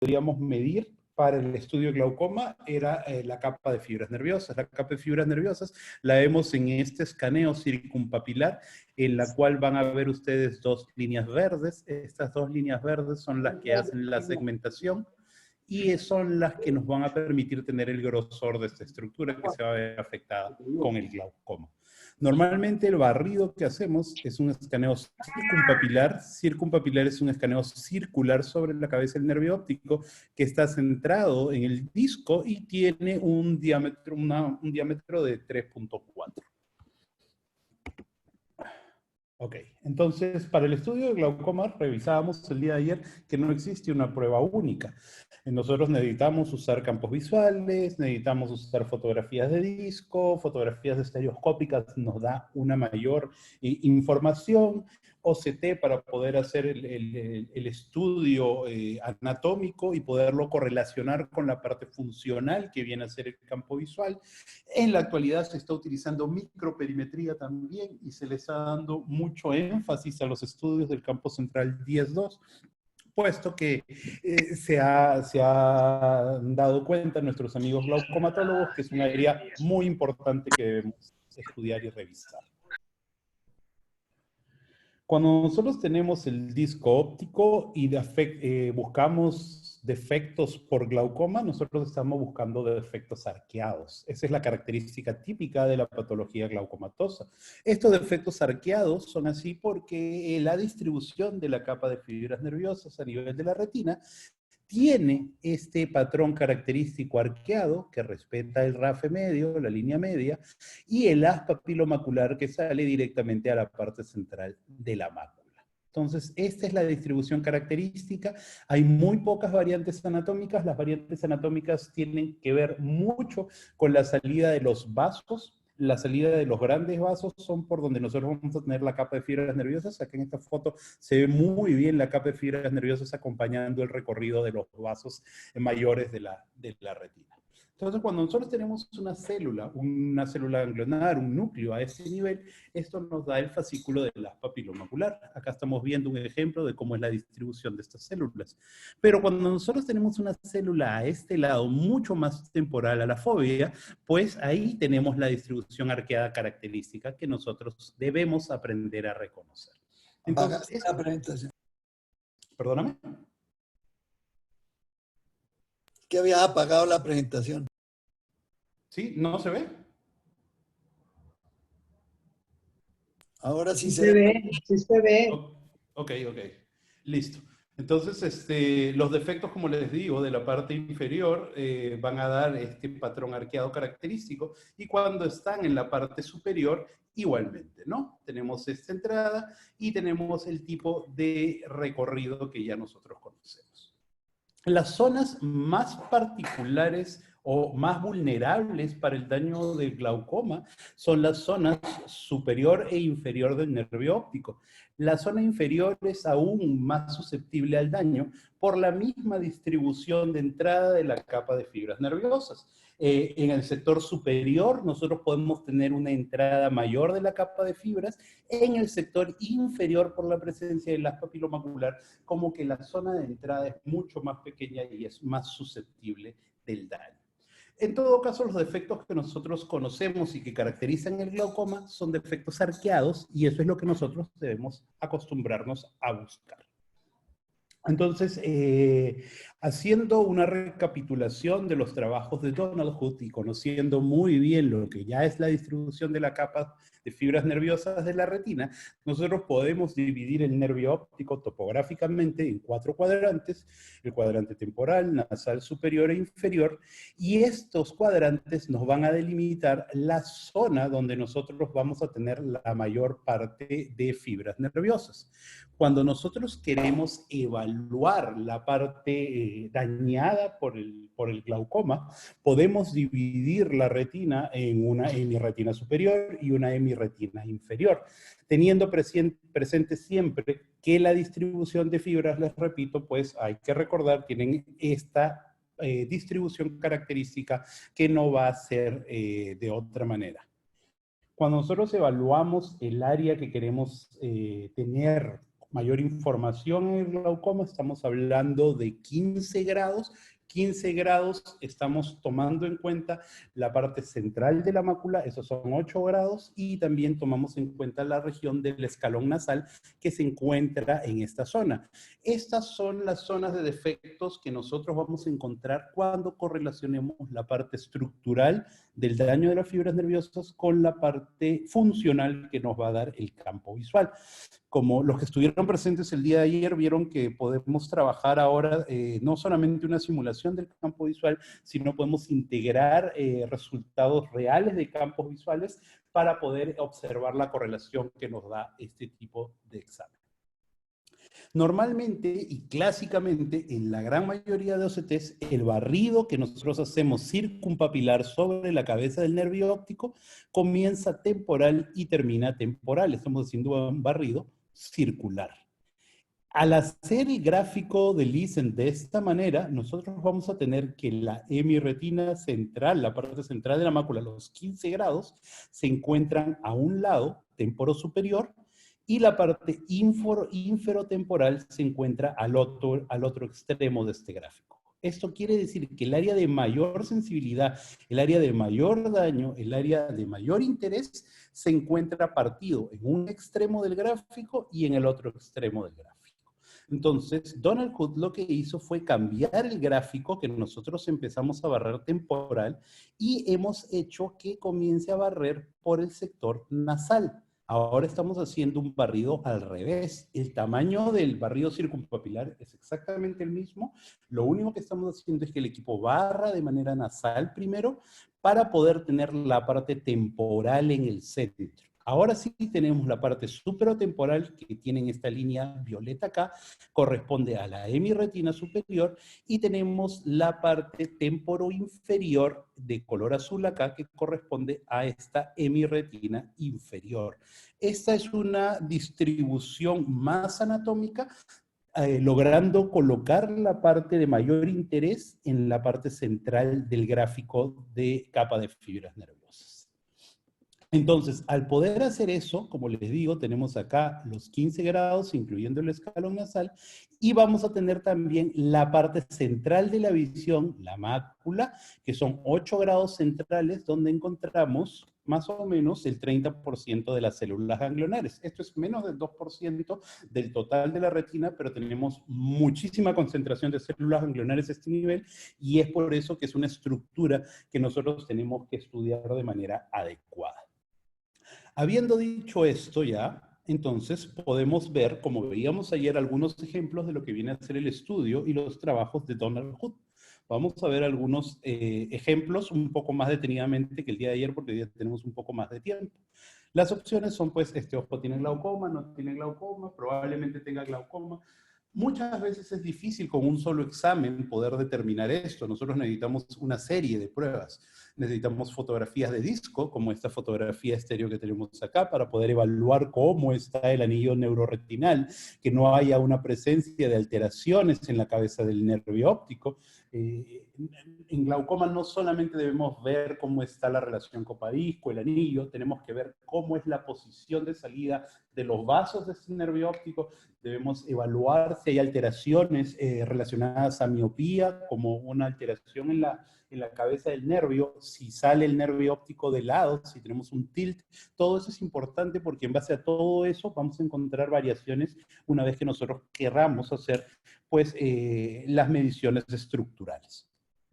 podríamos medir para el estudio de glaucoma era la capa de fibras nerviosas. La capa de fibras nerviosas la vemos en este escaneo circumpapilar, en la cual van a ver ustedes dos líneas verdes. Estas dos líneas verdes son las que hacen la segmentación y son las que nos van a permitir tener el grosor de esta estructura que se va a ver afectada con el glaucoma. Normalmente el barrido que hacemos es un escaneo circumpapilar. Circumpapilar es un escaneo circular sobre la cabeza del nervio óptico que está centrado en el disco y tiene un diámetro de 3.4. Ok, entonces para el estudio de glaucoma revisábamos el día de ayer que no existe una prueba única. Nosotros necesitamos usar campos visuales, necesitamos usar fotografías de disco, fotografías estereoscópicas nos da una mayor información, OCT para poder hacer el estudio anatómico y poderlo correlacionar con la parte funcional que viene a ser el campo visual. En la actualidad se está utilizando microperimetría también y se le está dando mucho énfasis a los estudios del campo central 10.2, puesto que se han dado cuenta nuestros amigos glaucomatólogos que es un área muy importante que debemos estudiar y revisar. Cuando nosotros tenemos el disco óptico y buscamos defectos por glaucoma, nosotros estamos buscando defectos arqueados. Esa es la característica típica de la patología glaucomatosa. Estos defectos arqueados son así porque la distribución de la capa de fibras nerviosas a nivel de la retina tiene este patrón característico arqueado que respeta el rafe medio, la línea media, y el haz papilomacular que sale directamente a la parte central de la mácula. Entonces, esta es la distribución característica. Hay muy pocas variantes anatómicas. Las variantes anatómicas tienen que ver mucho con la salida de los vasos. La salida de los grandes vasos son por donde nosotros vamos a tener la capa de fibras nerviosas. Aquí en esta foto se ve muy bien la capa de fibras nerviosas acompañando el recorrido de los vasos mayores de la retina. Entonces, cuando nosotros tenemos una célula ganglionar, un núcleo a ese nivel, esto nos da el fascículo del haz papilomacular. Acá estamos viendo un ejemplo de cómo es la distribución de estas células. Pero cuando nosotros tenemos una célula a este lado, mucho más temporal a la fovea, pues ahí tenemos la distribución arqueada característica que nosotros debemos aprender a reconocer. Entonces, la presentación. Perdóname. Que habías apagado la presentación. ¿Sí? ¿No se ve? Ahora sí se ve. Sí se ve. Ok. Listo. Entonces, los defectos, como les digo, de la parte inferior van a dar este patrón arqueado característico y cuando están en la parte superior, igualmente, ¿no? Tenemos esta entrada y tenemos el tipo de recorrido que ya nosotros conocemos. Las zonas más particulares o más vulnerables para el daño del glaucoma son las zonas superior e inferior del nervio óptico. La zona inferior es aún más susceptible al daño por la misma distribución de entrada de la capa de fibras nerviosas. En el sector superior nosotros podemos tener una entrada mayor de la capa de fibras, en el sector inferior por la presencia del haz papilomacular, como que la zona de entrada es mucho más pequeña y es más susceptible del daño. En todo caso, los defectos que nosotros conocemos y que caracterizan el glaucoma son defectos arqueados y eso es lo que nosotros debemos acostumbrarnos a buscar. Entonces, haciendo una recapitulación de los trabajos de Donald Hood y conociendo muy bien lo que ya es la distribución de la capa de fibras nerviosas de la retina, nosotros podemos dividir el nervio óptico topográficamente en 4 cuadrantes, el cuadrante temporal, nasal superior e inferior, y estos cuadrantes nos van a delimitar la zona donde nosotros vamos a tener la mayor parte de fibras nerviosas. Cuando nosotros queremos evaluar la parte dañada por el glaucoma, podemos dividir la retina en una hemiretina superior y una hemiretina inferior, teniendo presente siempre que la distribución de fibras, les repito, pues hay que recordar, tienen esta distribución característica que no va a ser de otra manera. Cuando nosotros evaluamos el área que queremos tener mayor información en el glaucoma, estamos hablando de 15 grados. 15 grados, estamos tomando en cuenta la parte central de la mácula, esos son 8 grados, y también tomamos en cuenta la región del escalón nasal que se encuentra en esta zona. Estas son las zonas de defectos que nosotros vamos a encontrar cuando correlacionemos la parte estructural del daño de las fibras nerviosas con la parte funcional que nos va a dar el campo visual. Como los que estuvieron presentes el día de ayer vieron que podemos trabajar ahora no solamente una simulación del campo visual, sino podemos integrar resultados reales de campos visuales para poder observar la correlación que nos da este tipo de examen. Normalmente y clásicamente, en la gran mayoría de OCTs, el barrido que nosotros hacemos circumpapilar sobre la cabeza del nervio óptico comienza temporal y termina temporal. Estamos haciendo un barrido circular. Al hacer el gráfico de Liszen de esta manera, nosotros vamos a tener que la hemiretina central, la parte central de la mácula, los 15 grados, se encuentran a un lado, temporo superior, y la parte inferotemporal se encuentra al otro extremo de este gráfico. Esto quiere decir que el área de mayor sensibilidad, el área de mayor daño, el área de mayor interés, se encuentra partido en un extremo del gráfico y en el otro extremo del gráfico. Entonces, Donald Hood lo que hizo fue cambiar el gráfico que nosotros empezamos a barrer temporal y hemos hecho que comience a barrer por el sector nasal. Ahora estamos haciendo un barrido al revés. El tamaño del barrido circumpapilar es exactamente el mismo. Lo único que estamos haciendo es que el equipo barra de manera nasal primero para poder tener la parte temporal en el centro. Ahora sí tenemos la parte supratemporal que tienen esta línea violeta acá, corresponde a la hemiretina superior, y tenemos la parte temporoinferior de color azul acá que corresponde a esta hemiretina inferior. Esta es una distribución más anatómica, logrando colocar la parte de mayor interés en la parte central del gráfico de capa de fibras nerviosas. Entonces, al poder hacer eso, como les digo, tenemos acá los 15 grados, incluyendo el escalón nasal, y vamos a tener también la parte central de la visión, la mácula, que son 8 grados centrales, donde encontramos más o menos el 30% de las células ganglionares. Esto es menos del 2% del total de la retina, pero tenemos muchísima concentración de células ganglionares a este nivel, y es por eso que es una estructura que nosotros tenemos que estudiar de manera adecuada. Habiendo dicho esto ya, entonces podemos ver, como veíamos ayer, algunos ejemplos de lo que viene a ser el estudio y los trabajos de Donald Hood. Vamos a ver algunos ejemplos un poco más detenidamente que el día de ayer, porque hoy día tenemos un poco más de tiempo. Las opciones son, pues, este ojo tiene glaucoma, no tiene glaucoma, probablemente tenga glaucoma. Muchas veces es difícil con un solo examen poder determinar esto. Nosotros necesitamos una serie de pruebas. Necesitamos fotografías de disco, como esta fotografía estéreo que tenemos acá, para poder evaluar cómo está el anillo neuroretinal, que no haya una presencia de alteraciones en la cabeza del nervio óptico. En glaucoma no solamente debemos ver cómo está la relación copa-disco, el anillo, tenemos que ver cómo es la posición de salida de los vasos de este nervio óptico. Debemos evaluar si hay alteraciones relacionadas a miopía, como una alteración en la cabeza del nervio, si sale el nervio óptico de lado, si tenemos un tilt. Todo eso es importante porque en base a todo eso vamos a encontrar variaciones una vez que nosotros querramos hacer, pues, las mediciones estructurales.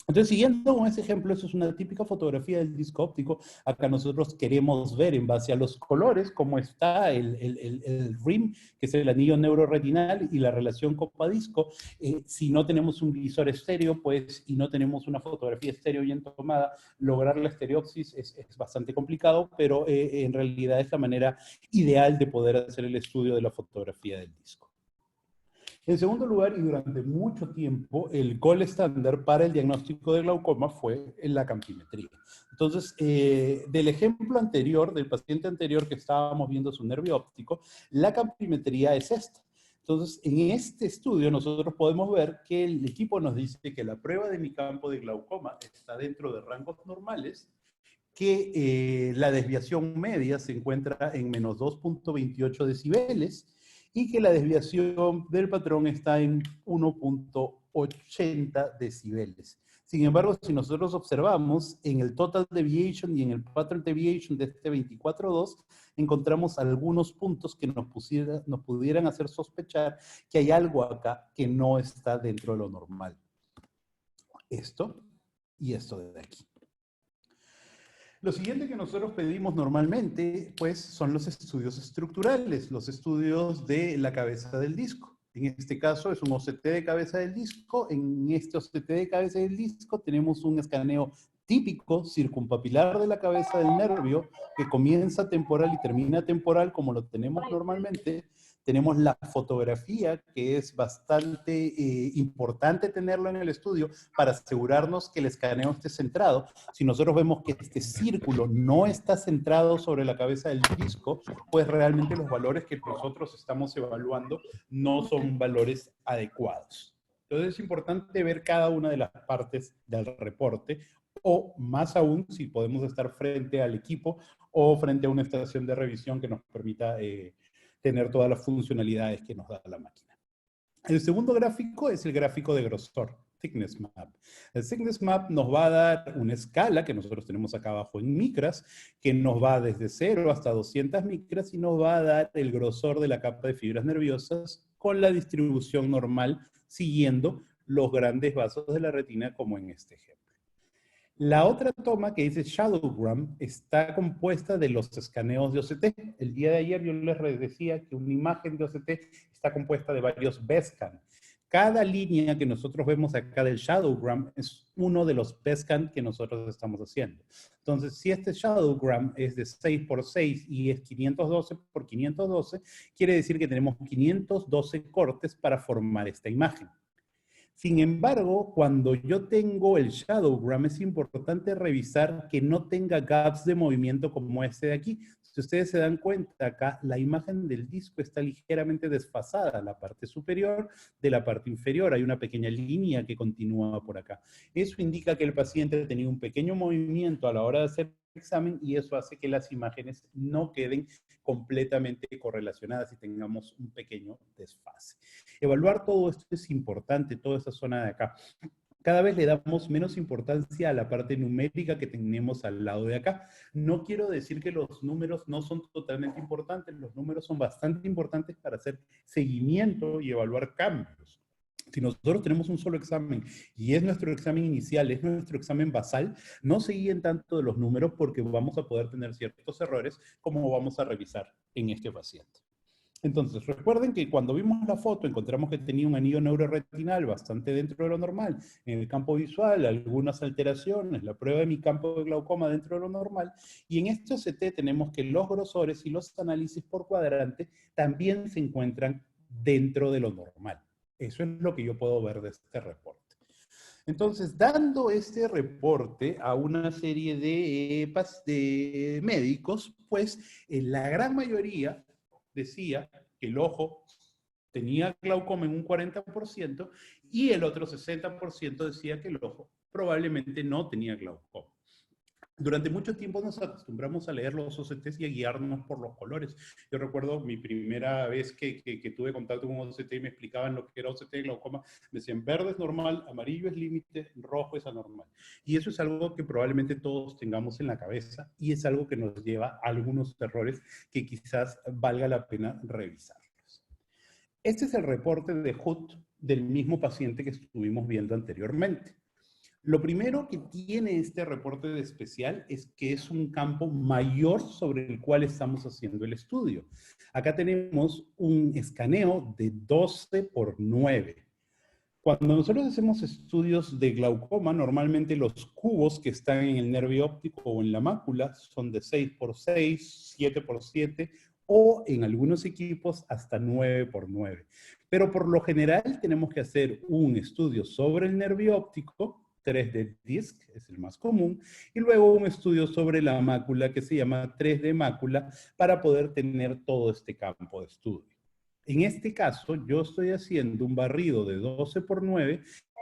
Entonces, siguiendo con ese ejemplo, eso es una típica fotografía del disco óptico. Acá nosotros queremos ver en base a los colores cómo está el rim, que es el anillo neuroretinal, y la relación copa-disco. Si no tenemos un visor estéreo, pues, y no tenemos una fotografía estéreo bien tomada, lograr la estereopsis es bastante complicado, pero en realidad es la manera ideal de poder hacer el estudio de la fotografía del disco. En segundo lugar, y durante mucho tiempo, el gold estándar para el diagnóstico de glaucoma fue la campimetría. Entonces, del ejemplo anterior, del paciente anterior que estábamos viendo su nervio óptico, la campimetría es esta. Entonces, en este estudio nosotros podemos ver que el equipo nos dice que la prueba de mi campo de glaucoma está dentro de rangos normales, que la desviación media se encuentra en menos 2.28 decibeles, y que la desviación del patrón está en 1.80 decibeles. Sin embargo, si nosotros observamos en el total deviation y en el pattern deviation de este 24.2, encontramos algunos puntos que nos pudieran hacer sospechar que hay algo acá que no está dentro de lo normal. Esto y esto de aquí. Lo siguiente que nosotros pedimos normalmente, pues, son los estudios estructurales, los estudios de la cabeza del disco. En este caso es un OCT de cabeza del disco. En este OCT de cabeza del disco tenemos un escaneo típico circumpapilar de la cabeza del nervio que comienza temporal y termina temporal como lo tenemos normalmente. Tenemos la fotografía, que es bastante importante tenerlo en el estudio para asegurarnos que el escaneo esté centrado. Si nosotros vemos que este círculo no está centrado sobre la cabeza del disco, pues realmente los valores que nosotros estamos evaluando no son valores adecuados. Entonces es importante ver cada una de las partes del reporte, o más aún si podemos estar frente al equipo o frente a una estación de revisión que nos permita tener todas las funcionalidades que nos da la máquina. El segundo gráfico es el gráfico de grosor, Thickness Map. El Thickness Map nos va a dar una escala que nosotros tenemos acá abajo en micras, que nos va desde 0 hasta 200 micras y nos va a dar el grosor de la capa de fibras nerviosas con la distribución normal, siguiendo los grandes vasos de la retina como en este ejemplo. La otra toma que dice Shadowgram está compuesta de los escaneos de OCT. El día de ayer yo les decía que una imagen de OCT está compuesta de varios BESCAN. Cada línea que nosotros vemos acá del Shadowgram es uno de los BESCAN que nosotros estamos haciendo. Entonces, si este Shadowgram es de 6 por 6 y es 512 por 512, quiere decir que tenemos 512 cortes para formar esta imagen. Sin embargo, cuando yo tengo el shadowgram, es importante revisar que no tenga gaps de movimiento como este de aquí. Si ustedes se dan cuenta acá, la imagen del disco está ligeramente desfasada, la parte superior de la parte inferior. Hay una pequeña línea que continúa por acá. Eso indica que el paciente tenía un pequeño movimiento a la hora de hacer el examen y eso hace que las imágenes no queden completamente correlacionadas y tengamos un pequeño desfase. Evaluar todo esto es importante, toda esta zona de acá. Cada vez le damos menos importancia a la parte numérica que tenemos al lado de acá. No quiero decir que los números no son totalmente importantes, los números son bastante importantes para hacer seguimiento y evaluar cambios. Si nosotros tenemos un solo examen y es nuestro examen inicial, es nuestro examen basal, no se guíen tanto de los números porque vamos a poder tener ciertos errores como vamos a revisar en este paciente. Entonces, recuerden que cuando vimos la foto encontramos que tenía un anillo neuroretinal bastante dentro de lo normal. En el campo visual, algunas alteraciones, la prueba de mi campo de glaucoma dentro de lo normal. Y en este OCT tenemos que los grosores y los análisis por cuadrante también se encuentran dentro de lo normal. Eso es lo que yo puedo ver de este reporte. Entonces, dando este reporte a una serie de médicos, pues la gran mayoría decía que el ojo tenía glaucoma en un 40% y el otro 60% decía que el ojo probablemente no tenía glaucoma. Durante mucho tiempo nos acostumbramos a leer los OCTs y a guiarnos por los colores. Yo recuerdo mi primera vez que tuve contacto con un OCT y me explicaban lo que era OCT de glaucoma. Me decían, verde es normal, amarillo es límite, rojo es anormal. Y eso es algo que probablemente todos tengamos en la cabeza y es algo que nos lleva a algunos errores que quizás valga la pena revisarlos. Este es el reporte de HUT del mismo paciente que estuvimos viendo anteriormente. Lo primero que tiene este reporte de especial es que es un campo mayor sobre el cual estamos haciendo el estudio. Acá tenemos un escaneo de 12 por 9. Cuando nosotros hacemos estudios de glaucoma, normalmente los cubos que están en el nervio óptico o en la mácula son de 6 por 6, 7 por 7 o en algunos equipos hasta 9 por 9. Pero por lo general tenemos que hacer un estudio sobre el nervio óptico, 3D Disc, es el más común, y luego un estudio sobre la mácula que se llama 3D mácula para poder tener todo este campo de estudio. En este caso, yo estoy haciendo un barrido de 12 por 9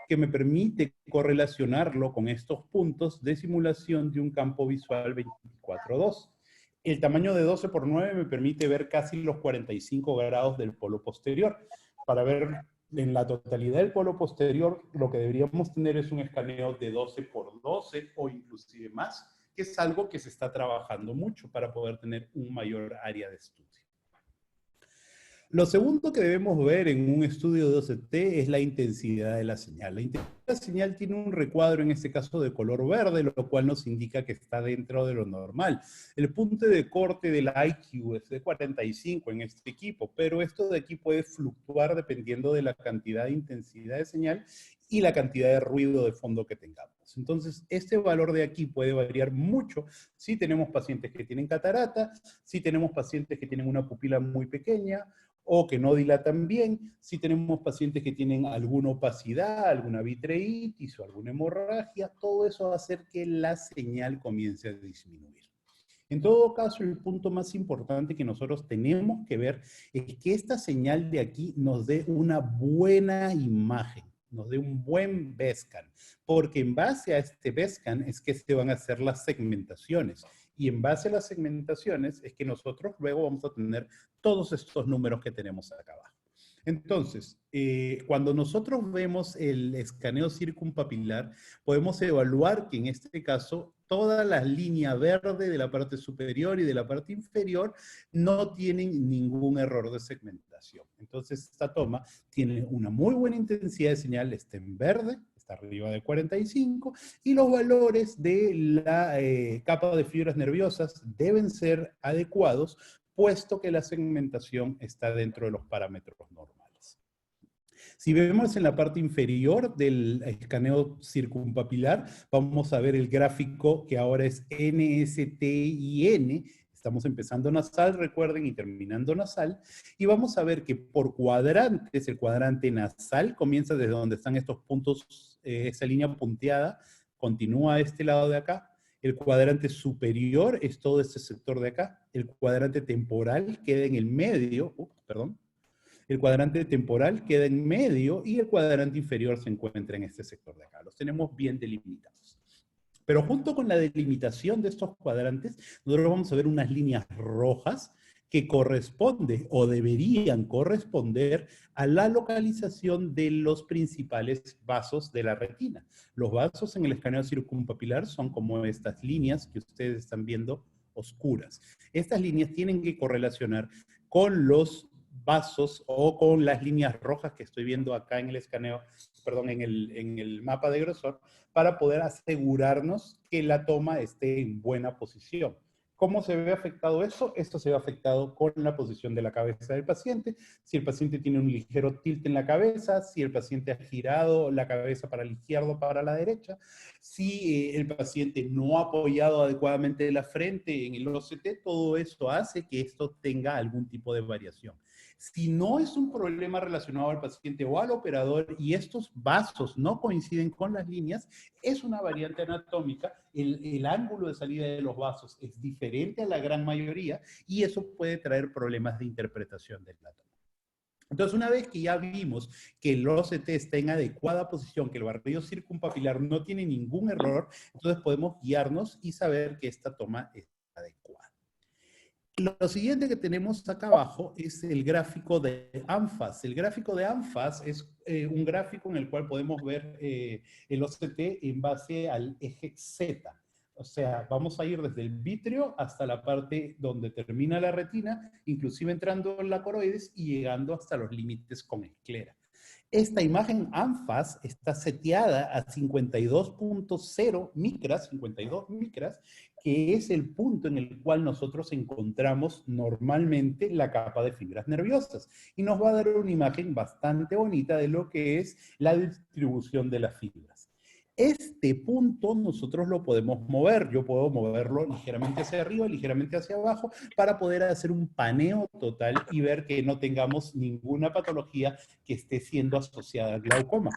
que me permite correlacionarlo con estos puntos de simulación de un campo visual 24-2. El tamaño de 12 por 9 me permite ver casi los 45 grados del polo posterior. Para ver en la totalidad del polo posterior, lo que deberíamos tener es un escaneo de 12 por 12 o inclusive más, que es algo que se está trabajando mucho para poder tener un mayor área de estudio. Lo segundo que debemos ver en un estudio de OCT es la intensidad de la señal. La intensidad de la señal tiene un recuadro, en este caso de color verde, lo cual nos indica que está dentro de lo normal. El punto de corte del IQ es de 45 en este equipo, pero esto de aquí puede fluctuar dependiendo de la cantidad de intensidad de señal y la cantidad de ruido de fondo que tengamos. Entonces, este valor de aquí puede variar mucho si tenemos pacientes que tienen catarata, si tenemos pacientes que tienen una pupila muy pequeña, o que no dilatan bien, si tenemos pacientes que tienen alguna opacidad, alguna vitreitis o alguna hemorragia, todo eso va a hacer que la señal comience a disminuir. En todo caso, el punto más importante que nosotros tenemos que ver es que esta señal de aquí nos dé una buena imagen, nos dé un buen BESCAN, porque en base a este BESCAN es que se van a hacer las segmentaciones. Y en base a las segmentaciones es que nosotros luego vamos a tener todos estos números que tenemos acá abajo. Entonces, cuando nosotros vemos el escaneo circumpapilar, podemos evaluar que en este caso toda la línea verde de la parte superior y de la parte inferior no tienen ningún error de segmentación. Entonces, esta toma tiene una muy buena intensidad de señal, está en verde, está arriba de 45, y los valores de la capa de fibras nerviosas deben ser adecuados, puesto que la segmentación está dentro de los parámetros normales. Si vemos en la parte inferior del escaneo circumpapilar, vamos a ver el gráfico que ahora es NSTIN. Estamos empezando nasal, recuerden, y terminando nasal. Y vamos a ver que por cuadrantes, el cuadrante nasal comienza desde donde están estos puntos, esa línea punteada, continúa a este lado de acá. El cuadrante superior es todo este sector de acá. El cuadrante temporal queda en el medio. El cuadrante temporal queda en medio y el cuadrante inferior se encuentra en este sector de acá. Los tenemos bien delimitados. Pero junto con la delimitación de estos cuadrantes, nosotros vamos a ver unas líneas rojas que corresponden o deberían corresponder a la localización de los principales vasos de la retina. Los vasos en el escaneo circumpapilar son como estas líneas que ustedes están viendo oscuras. Estas líneas tienen que correlacionar con los vasos o con las líneas rojas que estoy viendo acá en el escaneo, perdón, en el mapa de grosor, para poder asegurarnos que la toma esté en buena posición. ¿Cómo se ve afectado eso? Esto se ve afectado con la posición de la cabeza del paciente. Si el paciente tiene un ligero tilt en la cabeza, si el paciente ha girado la cabeza para la izquierda o para la derecha, si el paciente no ha apoyado adecuadamente la frente en el OCT, todo eso hace que esto tenga algún tipo de variación. Si no es un problema relacionado al paciente o al operador y estos vasos no coinciden con las líneas, es una variante anatómica. El ángulo de salida de los vasos es diferente a la gran mayoría y eso puede traer problemas de interpretación del toma. Entonces, una vez que ya vimos que el OCT está en adecuada posición, que el barrido circumpapilar no tiene ningún error, entonces podemos guiarnos y saber que esta toma es adecuada. Lo siguiente que tenemos acá abajo es el gráfico de ANFAS. El gráfico de ANFAS es un gráfico en el cual podemos ver el OCT en base al eje Z. O sea, vamos a ir desde el vítreo hasta la parte donde termina la retina, inclusive entrando en la coroides y llegando hasta los límites con esclera. Esta imagen ANFAS está seteada a 52.0 micras, 52 micras, que es el punto en el cual nosotros encontramos normalmente la capa de fibras nerviosas. Y nos va a dar una imagen bastante bonita de lo que es la distribución de las fibras. Este punto nosotros lo podemos mover. Yo puedo moverlo ligeramente hacia arriba, ligeramente hacia abajo, para poder hacer un paneo total y ver que no tengamos ninguna patología que esté siendo asociada al glaucoma.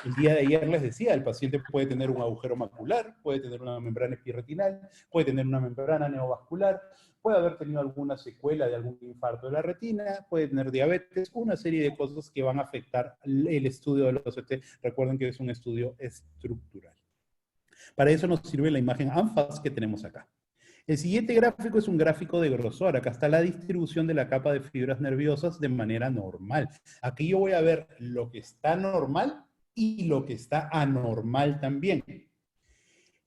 El día de ayer les decía, el paciente puede tener un agujero macular, puede tener una membrana epiretinal, puede tener una membrana neovascular, puede haber tenido alguna secuela de algún infarto de la retina, puede tener diabetes, una serie de cosas que van a afectar el estudio del OCT. Recuerden que es un estudio estructural. Para eso nos sirve la imagen ANFAS que tenemos acá. El siguiente gráfico es un gráfico de grosor. Acá está la distribución de la capa de fibras nerviosas de manera normal. Aquí yo voy a ver lo que está normal y lo que está anormal también.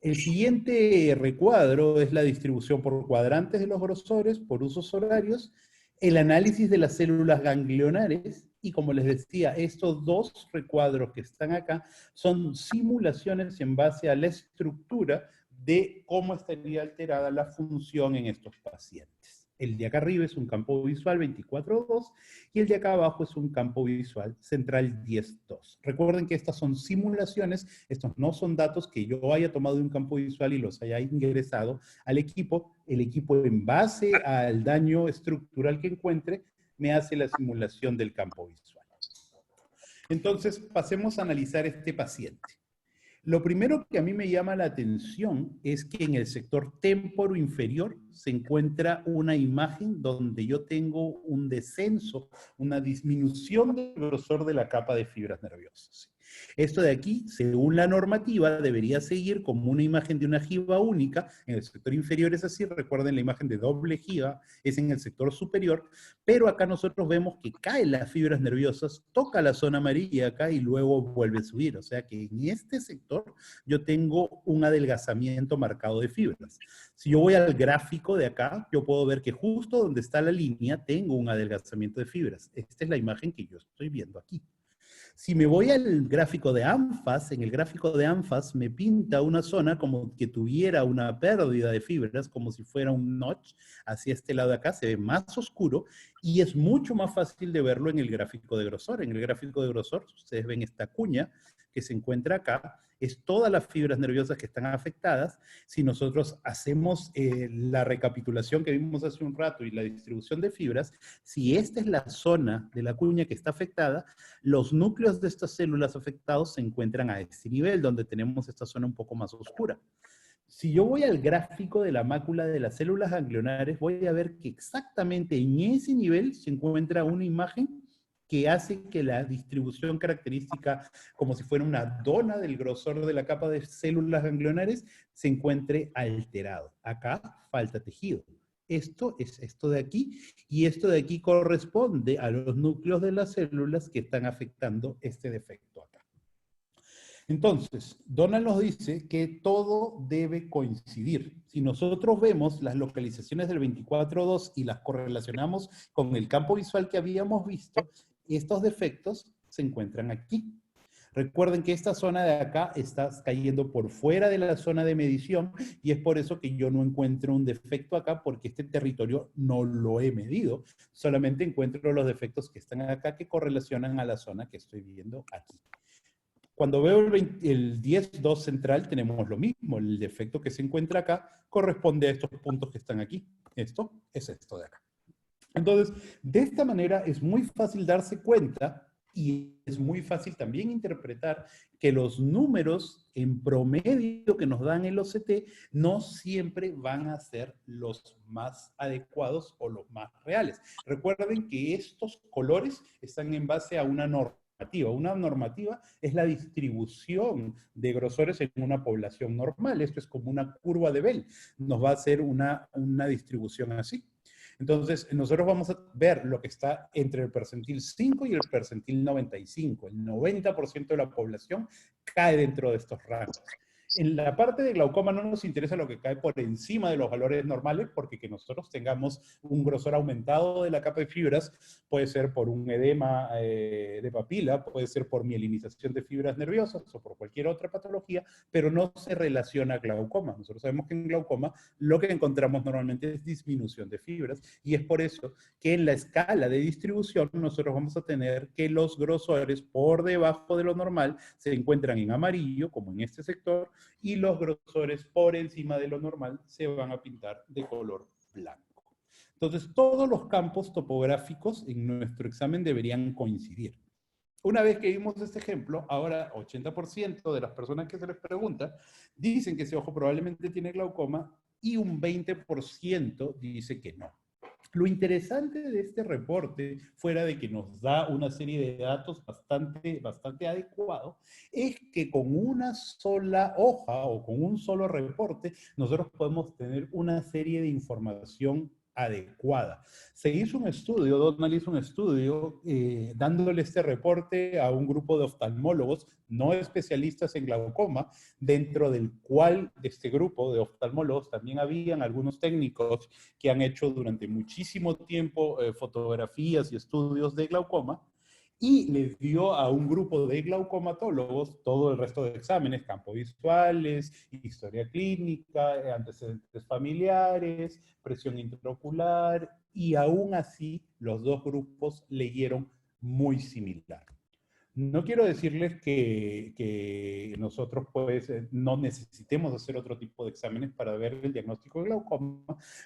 El siguiente recuadro es la distribución por cuadrantes de los grosores, por usos horarios, el análisis de las células ganglionares, y como les decía, estos dos recuadros que están acá son simulaciones en base a la estructura de cómo estaría alterada la función en estos pacientes. El de acá arriba es un campo visual 24.2 y el de acá abajo es un campo visual central 10.2. Recuerden que estas son simulaciones, estos no son datos que yo haya tomado de un campo visual y los haya ingresado al equipo. El equipo, en base al daño estructural que encuentre, me hace la simulación del campo visual. Entonces, pasemos a analizar este paciente. Lo primero que a mí me llama la atención es que en el sector temporo inferior se encuentra una imagen donde yo tengo un descenso, una disminución del grosor de la capa de fibras nerviosas. Esto de aquí, según la normativa, debería seguir como una imagen de una jiba única. En el sector inferior es así, recuerden la imagen de doble jiba, es en el sector superior, pero acá nosotros vemos que caen las fibras nerviosas, toca la zona amarilla acá y luego vuelve a subir. O sea que en este sector yo tengo un adelgazamiento marcado de fibras. Si yo voy al gráfico de acá, yo puedo ver que justo donde está la línea tengo un adelgazamiento de fibras. Esta es la imagen que yo estoy viendo aquí. Si me voy al gráfico de ANFAS, en el gráfico de ANFAS me pinta una zona como que tuviera una pérdida de fibras, como si fuera un notch. Hacia este lado de acá se ve más oscuro y es mucho más fácil de verlo en el gráfico de grosor. En el gráfico de grosor, ustedes ven esta cuña que se encuentra acá, es todas las fibras nerviosas que están afectadas. Si nosotros hacemos la recapitulación que vimos hace un rato y la distribución de fibras, si esta es la zona de la cuña que está afectada, los núcleos de estas células afectados se encuentran a este nivel, donde tenemos esta zona un poco más oscura. Si yo voy al gráfico de la mácula de las células ganglionares, voy a ver que exactamente en ese nivel se encuentra una imagen que hace que la distribución característica, como si fuera una dona del grosor de la capa de células ganglionares, se encuentre alterado. Acá falta tejido. Esto es esto de aquí, y esto de aquí corresponde a los núcleos de las células que están afectando este defecto acá. Entonces, Donald nos dice que todo debe coincidir. Si nosotros vemos las localizaciones del 24.2 y las correlacionamos con el campo visual que habíamos visto, estos defectos se encuentran aquí. Recuerden que esta zona de acá está cayendo por fuera de la zona de medición y es por eso que yo no encuentro un defecto acá, porque este territorio no lo he medido. Solamente encuentro los defectos que están acá que correlacionan a la zona que estoy viendo aquí. Cuando veo el 10.2 central, tenemos lo mismo. El defecto que se encuentra acá corresponde a estos puntos que están aquí. Esto es esto de acá. Entonces, de esta manera es muy fácil darse cuenta y es muy fácil también interpretar que los números en promedio que nos dan el OCT no siempre van a ser los más adecuados o los más reales. Recuerden que estos colores están en base a una normativa. Una normativa es la distribución de grosores en una población normal. Esto es como una curva de Bell. Nos va a hacer una distribución así. Entonces, nosotros vamos a ver lo que está entre el percentil 5 y el percentil 95. El 90% de la población cae dentro de estos rangos. En la parte de glaucoma no nos interesa lo que cae por encima de los valores normales, porque que nosotros tengamos un grosor aumentado de la capa de fibras puede ser por un edema de papila, puede ser por mielinización de fibras nerviosas o por cualquier otra patología, pero no se relaciona a glaucoma. Nosotros sabemos que en glaucoma lo que encontramos normalmente es disminución de fibras, y es por eso que en la escala de distribución nosotros vamos a tener que los grosores por debajo de lo normal se encuentran en amarillo, como en este sector, y los grosores por encima de lo normal se van a pintar de color blanco. Entonces, todos los campos topográficos en nuestro examen deberían coincidir. Una vez que vimos este ejemplo, ahora 80% de las personas que se les pregunta dicen que ese ojo probablemente tiene glaucoma y un 20% dice que no. Lo interesante de este reporte, fuera de que nos da una serie de datos bastante adecuados, es que con una sola hoja o con un solo reporte, nosotros podemos tener una serie de información adecuada. Se hizo un estudio, Donald hizo un estudio dándole este reporte a un grupo de oftalmólogos no especialistas en glaucoma, dentro del cual de este grupo de oftalmólogos también habían algunos técnicos que han hecho durante muchísimo tiempo fotografías y estudios de glaucoma, y les dio a un grupo de glaucomatólogos todo el resto de exámenes, campos visuales, historia clínica, antecedentes familiares, presión intraocular, y aún así los dos grupos leyeron muy similar. No quiero decirles que nosotros pues no necesitemos hacer otro tipo de exámenes para ver el diagnóstico de glaucoma,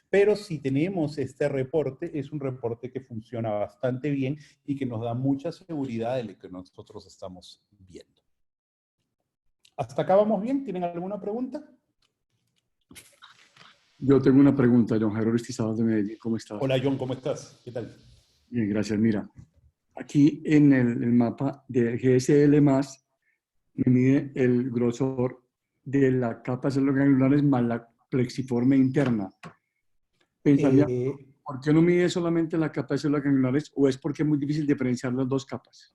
pero si tenemos este reporte, es un reporte que funciona bastante bien y que nos da mucha seguridad de lo que nosotros estamos viendo. ¿Hasta acá vamos bien? ¿Tienen alguna pregunta? Yo tengo una pregunta, John Jairo Aristizábal de Medellín. ¿Cómo estás? Hola John, ¿cómo estás? ¿Qué tal? Bien, gracias. Mira, aquí en el mapa de GSL+, me mide el grosor de la capa de células glandulares más la plexiforme interna. Pensaría, ¿por qué no mide solamente la capa de células glandulares o es porque es muy difícil diferenciar las dos capas?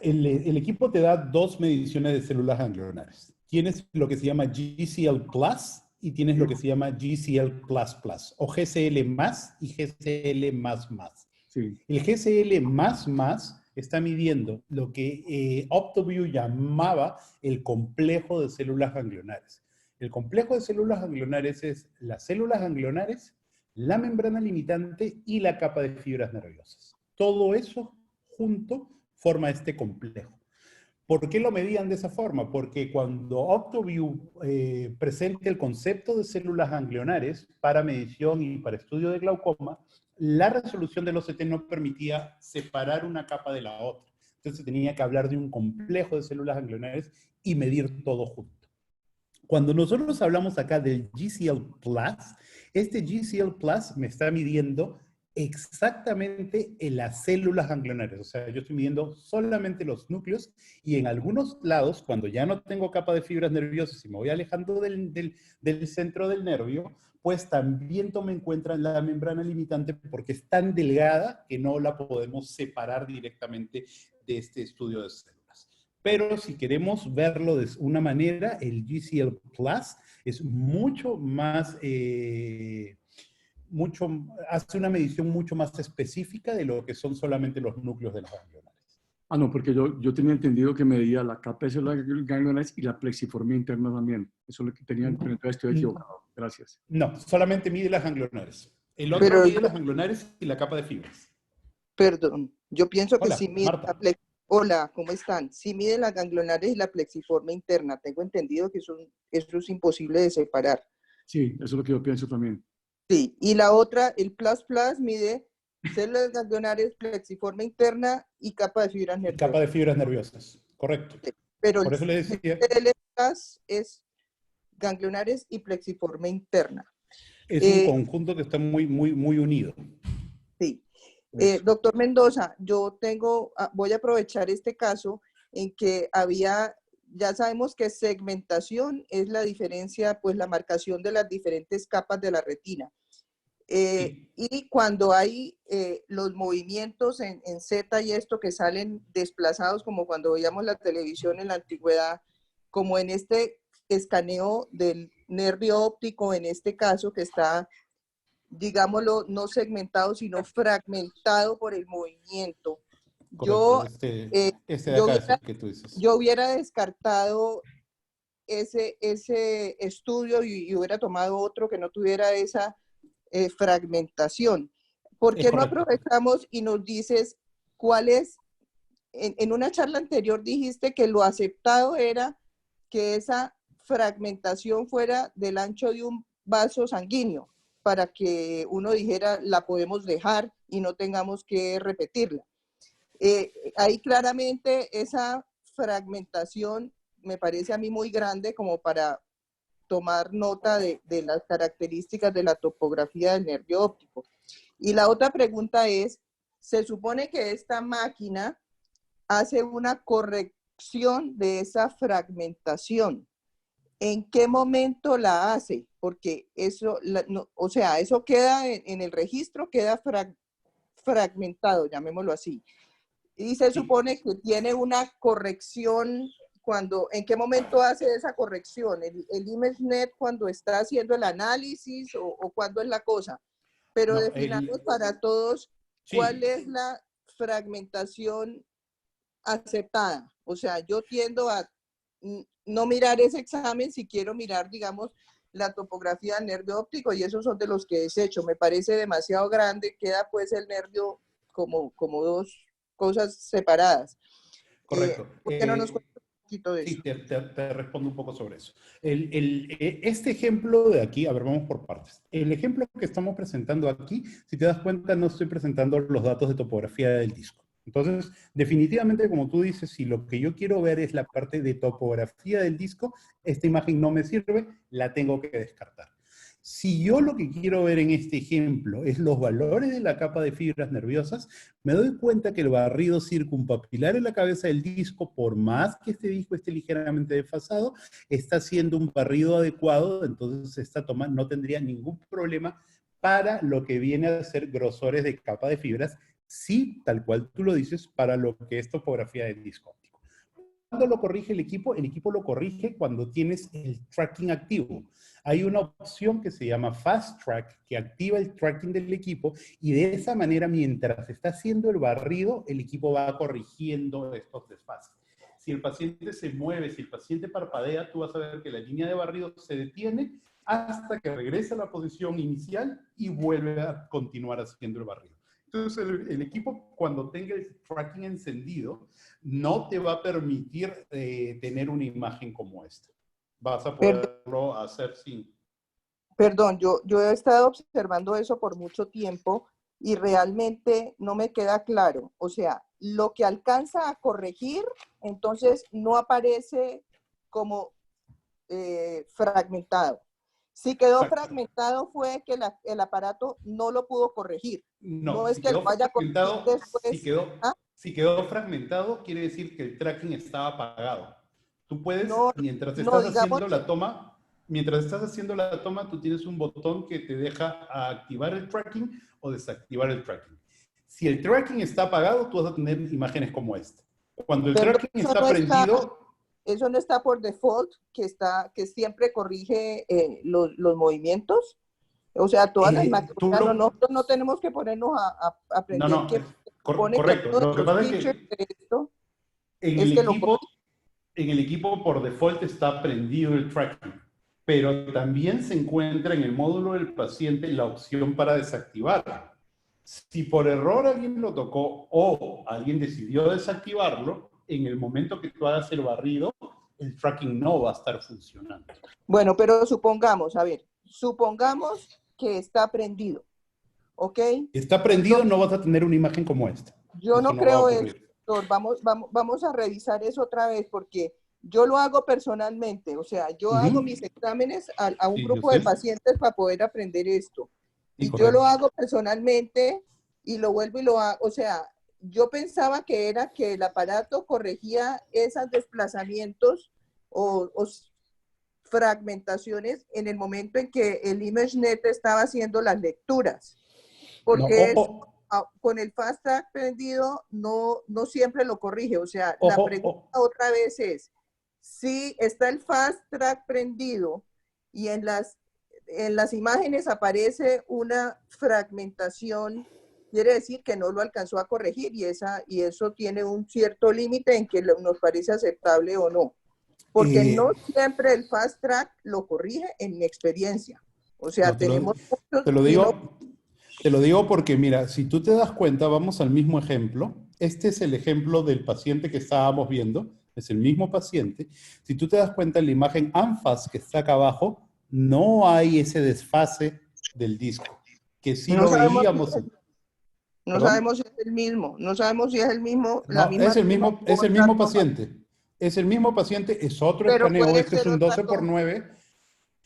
El equipo te da dos mediciones de células ganglionares. Tienes lo que se llama GCL Plus y tienes lo que se llama GCL Plus Plus, o GCL más y GCL más más. Sí. El GCL más más está midiendo lo que OptoView llamaba el complejo de células ganglionares. El complejo de células ganglionares es las células ganglionares, la membrana limitante y la capa de fibras nerviosas. Todo eso junto forma este complejo. ¿Por qué lo medían de esa forma? Porque cuando OptoView presenta el concepto de células ganglionares para medición y para estudio de glaucoma, la resolución del OCT no permitía separar una capa de la otra. Entonces tenía que hablar de un complejo de células ganglionares y medir todo junto. Cuando nosotros hablamos acá del GCL Plus, este GCL Plus me está midiendo exactamente en las células ganglionares. O sea, yo estoy midiendo solamente los núcleos y en algunos lados, cuando ya no tengo capa de fibras nerviosas y me voy alejando del centro del nervio, pues también toma en cuenta la membrana limitante porque es tan delgada que no la podemos separar directamente de este estudio de células. Pero si queremos verlo de una manera, el GCL Plus es mucho más, hace una medición mucho más específica de lo que son solamente los núcleos de las ganglionares. Ah, no, porque yo tenía entendido que medía la capa de células ganglionares y la plexiformia interna también. Eso es lo que tenía, pero entonces estoy equivocado. Gracias. No, solamente mide las ganglionares. El otro Pero mide las ganglionares y la capa de fibras. perdón, yo pienso que Hola, sí mide Marta. Hola, ¿cómo están? Sí mide las ganglionares y la plexiforme interna. Tengo entendido que eso es imposible de separar. Sí, eso es lo que yo pienso también. Sí, y la otra, el Plus Plus mide células ganglionares, plexiforme interna y capa de fibras nerviosas. Capa de fibras nerviosas, correcto. Pero por eso le decía, el Plus es ganglionares y plexiforme interna. es un conjunto que está muy unido. Sí. Doctor Mendoza, voy a aprovechar este caso en que ya sabemos que segmentación es la diferencia, pues la marcación de las diferentes capas de la retina. Sí. Y cuando hay los movimientos en Z y esto que salen desplazados, como cuando veíamos la televisión en la antigüedad, como en este escaneo del nervio óptico, en este caso que está, digámoslo, no segmentado, sino fragmentado por el movimiento. Correcto, este de acá es el que tú dices. Yo hubiera descartado ese estudio y hubiera tomado otro que no tuviera esa fragmentación. ¿Por qué no aprovechamos y nos dices cuál es? En una charla anterior dijiste que lo aceptado era que esa fragmentación fuera del ancho de un vaso sanguíneo, para que uno dijera, la podemos dejar y no tengamos que repetirla. Ahí claramente esa fragmentación me parece a mí muy grande como para tomar nota de las características de la topografía del nervio óptico. Y la otra pregunta es, se supone que esta máquina hace una corrección de esa fragmentación. ¿En qué momento la hace? Porque eso, o sea, eso queda en el registro, queda fragmentado, llamémoslo así. Y se supone que tiene una corrección ¿en qué momento hace esa corrección? ¿El ImageNet cuando está haciendo el análisis o cuándo es la cosa? Pero No, definamos para todos cuál sí. es la fragmentación aceptada. O sea, yo tiendo a no mirar ese examen si quiero mirar, digamos, la topografía del nervio óptico, y esos son de los que desecho. Me parece demasiado grande, queda pues el nervio como dos cosas separadas. Correcto. ¿Por qué no nos cuentas un poquito de eso? Sí, te respondo un poco sobre eso. Este ejemplo de aquí, a ver, vamos por partes. El ejemplo que estamos presentando aquí, si te das cuenta, no estoy presentando los datos de topografía del disco. Entonces, definitivamente, como tú dices, si lo que yo quiero ver es la parte de topografía del disco, esta imagen no me sirve, la tengo que descartar. Si yo lo que quiero ver en este ejemplo es los valores de la capa de fibras nerviosas, me doy cuenta que el barrido circunpapilar en la cabeza del disco, por más que este disco esté ligeramente desfasado, está haciendo un barrido adecuado, entonces esta toma no tendría ningún problema para lo que viene a ser grosores de capa de fibras, sí, tal cual tú lo dices, para lo que es topografía del disco óptico. ¿Cuándo lo corrige el equipo? El equipo lo corrige cuando tienes el tracking activo. Hay una opción que se llama Fast Track que activa el tracking del equipo y de esa manera, mientras está haciendo el barrido, el equipo va corrigiendo estos desfases. Si el paciente se mueve, si el paciente parpadea, tú vas a ver que la línea de barrido se detiene hasta que regresa a la posición inicial y vuelve a continuar haciendo el barrido. Entonces, el equipo, cuando tenga el tracking encendido, no te va a permitir tener una imagen como esta. Vas a poderlo hacer sin... Perdón, yo he estado observando eso por mucho tiempo y realmente no me queda claro. O sea, lo que alcanza a corregir, entonces no aparece como fragmentado. Si quedó fragmentado fue que el aparato no lo pudo corregir. No, es si que quedó lo vaya a corregir después. si quedó fragmentado, quiere decir que el tracking estaba apagado. Tú puedes, mientras estás haciendo la toma, tú tienes un botón que te deja activar el tracking o desactivar el tracking. Si el tracking está apagado, tú vas a tener imágenes como esta. Cuando el tracking está prendido... Eso no está por default, que siempre corrige los movimientos. O sea, todas las máquinas, nosotros no tenemos que ponernos a aprender. Correcto. Lo que pasa es que en el equipo por default está prendido el tracking, pero también se encuentra en el módulo del paciente la opción para desactivarlo. Si por error alguien lo tocó o alguien decidió desactivarlo, en el momento que tú hagas el barrido, el tracking no va a estar funcionando. Bueno, pero supongamos que está prendido, ¿ok? Está prendido, no vas a tener una imagen como esta. Yo no creo eso. Vamos a revisar eso otra vez porque yo lo hago personalmente. O sea, yo hago mis exámenes a un grupo de pacientes para poder aprender esto. Y yo lo hago personalmente y lo vuelvo y lo hago. O sea, yo pensaba que era que el aparato corregía esos desplazamientos o fragmentaciones en el momento en que el ImageNet estaba haciendo las lecturas. Porque con el Fast Track prendido no siempre lo corrige. O sea, la pregunta otra vez es, si está el Fast Track prendido y en las imágenes aparece una fragmentación, quiere decir que no lo alcanzó a corregir y eso tiene un cierto límite en que nos parece aceptable o no. Porque no siempre el Fast Track lo corrige en mi experiencia. O sea, tenemos... Te lo digo porque, mira, si tú te das cuenta, vamos al mismo ejemplo. Este es el ejemplo del paciente que estábamos viendo. Es el mismo paciente. Si tú te das cuenta, en la imagen ANFAS que está acá abajo, no hay ese desfase del disco. Que sí lo veíamos... No sabemos si es el mismo. No sabemos si es el mismo. Es el mismo paciente. Es el mismo paciente. Es otro escaneo. Este es un 12x9.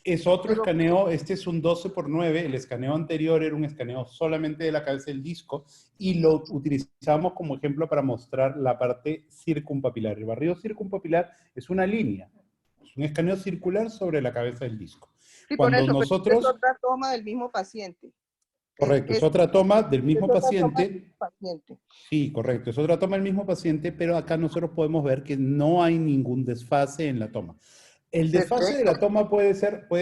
Es otro Pero- escaneo, este es un 12x9, el escaneo anterior era un escaneo solamente de la cabeza del disco y lo utilizamos como ejemplo para mostrar la parte circumpapilar. El barrido circumpapilar es una línea, es un escaneo circular sobre la cabeza del disco. Sí, por Cuando eso, pero es nosotros, otra toma del mismo paciente. correcto, es Es, otra toma del es mismo otra toma del paciente, mismo paciente. sí, correcto, es otra toma del mismo paciente, pero acá nosotros podemos ver que no hay ningún desfase en la toma. El desfase de Perfecto. la toma puede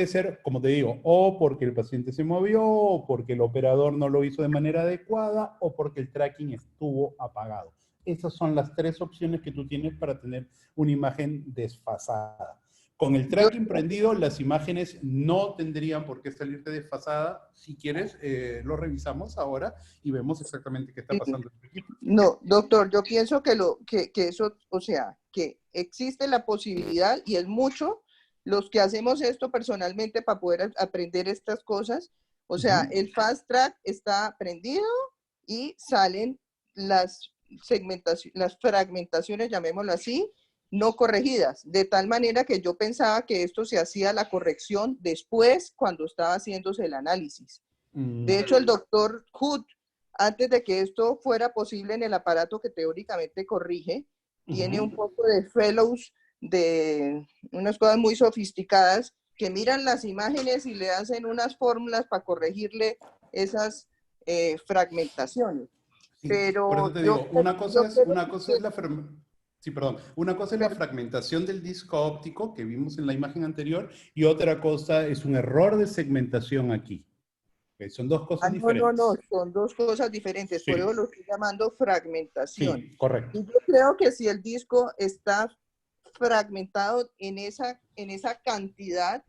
ser, como te digo, o porque el paciente se movió, o porque el operador no lo hizo de manera adecuada, o porque el tracking estuvo apagado. Esas son las tres opciones que tú tienes para tener una imagen desfasada. Con el Yo, tracking prendido, las imágenes no tendrían por qué salirte desfasadas. Si quieres, lo revisamos ahora y vemos exactamente qué está pasando en tu equipo. no, doctor, yo pienso que eso, o sea, que existe la posibilidad y es mucho los que hacemos esto personalmente para poder aprender estas cosas. O sea, el fast track está prendido y salen las las fragmentaciones, llamémoslo así, no corregidas, de tal manera que yo pensaba que esto se hacía la corrección después cuando estaba haciéndose el análisis. De hecho, el doctor Hood, antes de que esto fuera posible en el aparato que teóricamente corrige, tiene un poco de fellows de unas cosas muy sofisticadas que miran las imágenes y le hacen unas fórmulas para corregirle esas fragmentaciones. Sí, por eso Pero te yo, digo, yo creo una cosa es la sí, perdón. Una cosa es la que fragmentación del disco óptico que vimos en la imagen anterior y otra cosa es un error de segmentación aquí. ¿Ok? Son dos cosas no, diferentes. son dos cosas diferentes, por eso Sí, lo estoy llamando fragmentación. sí, correcto. Y yo creo que si el disco está fragmentado en esa cantidad,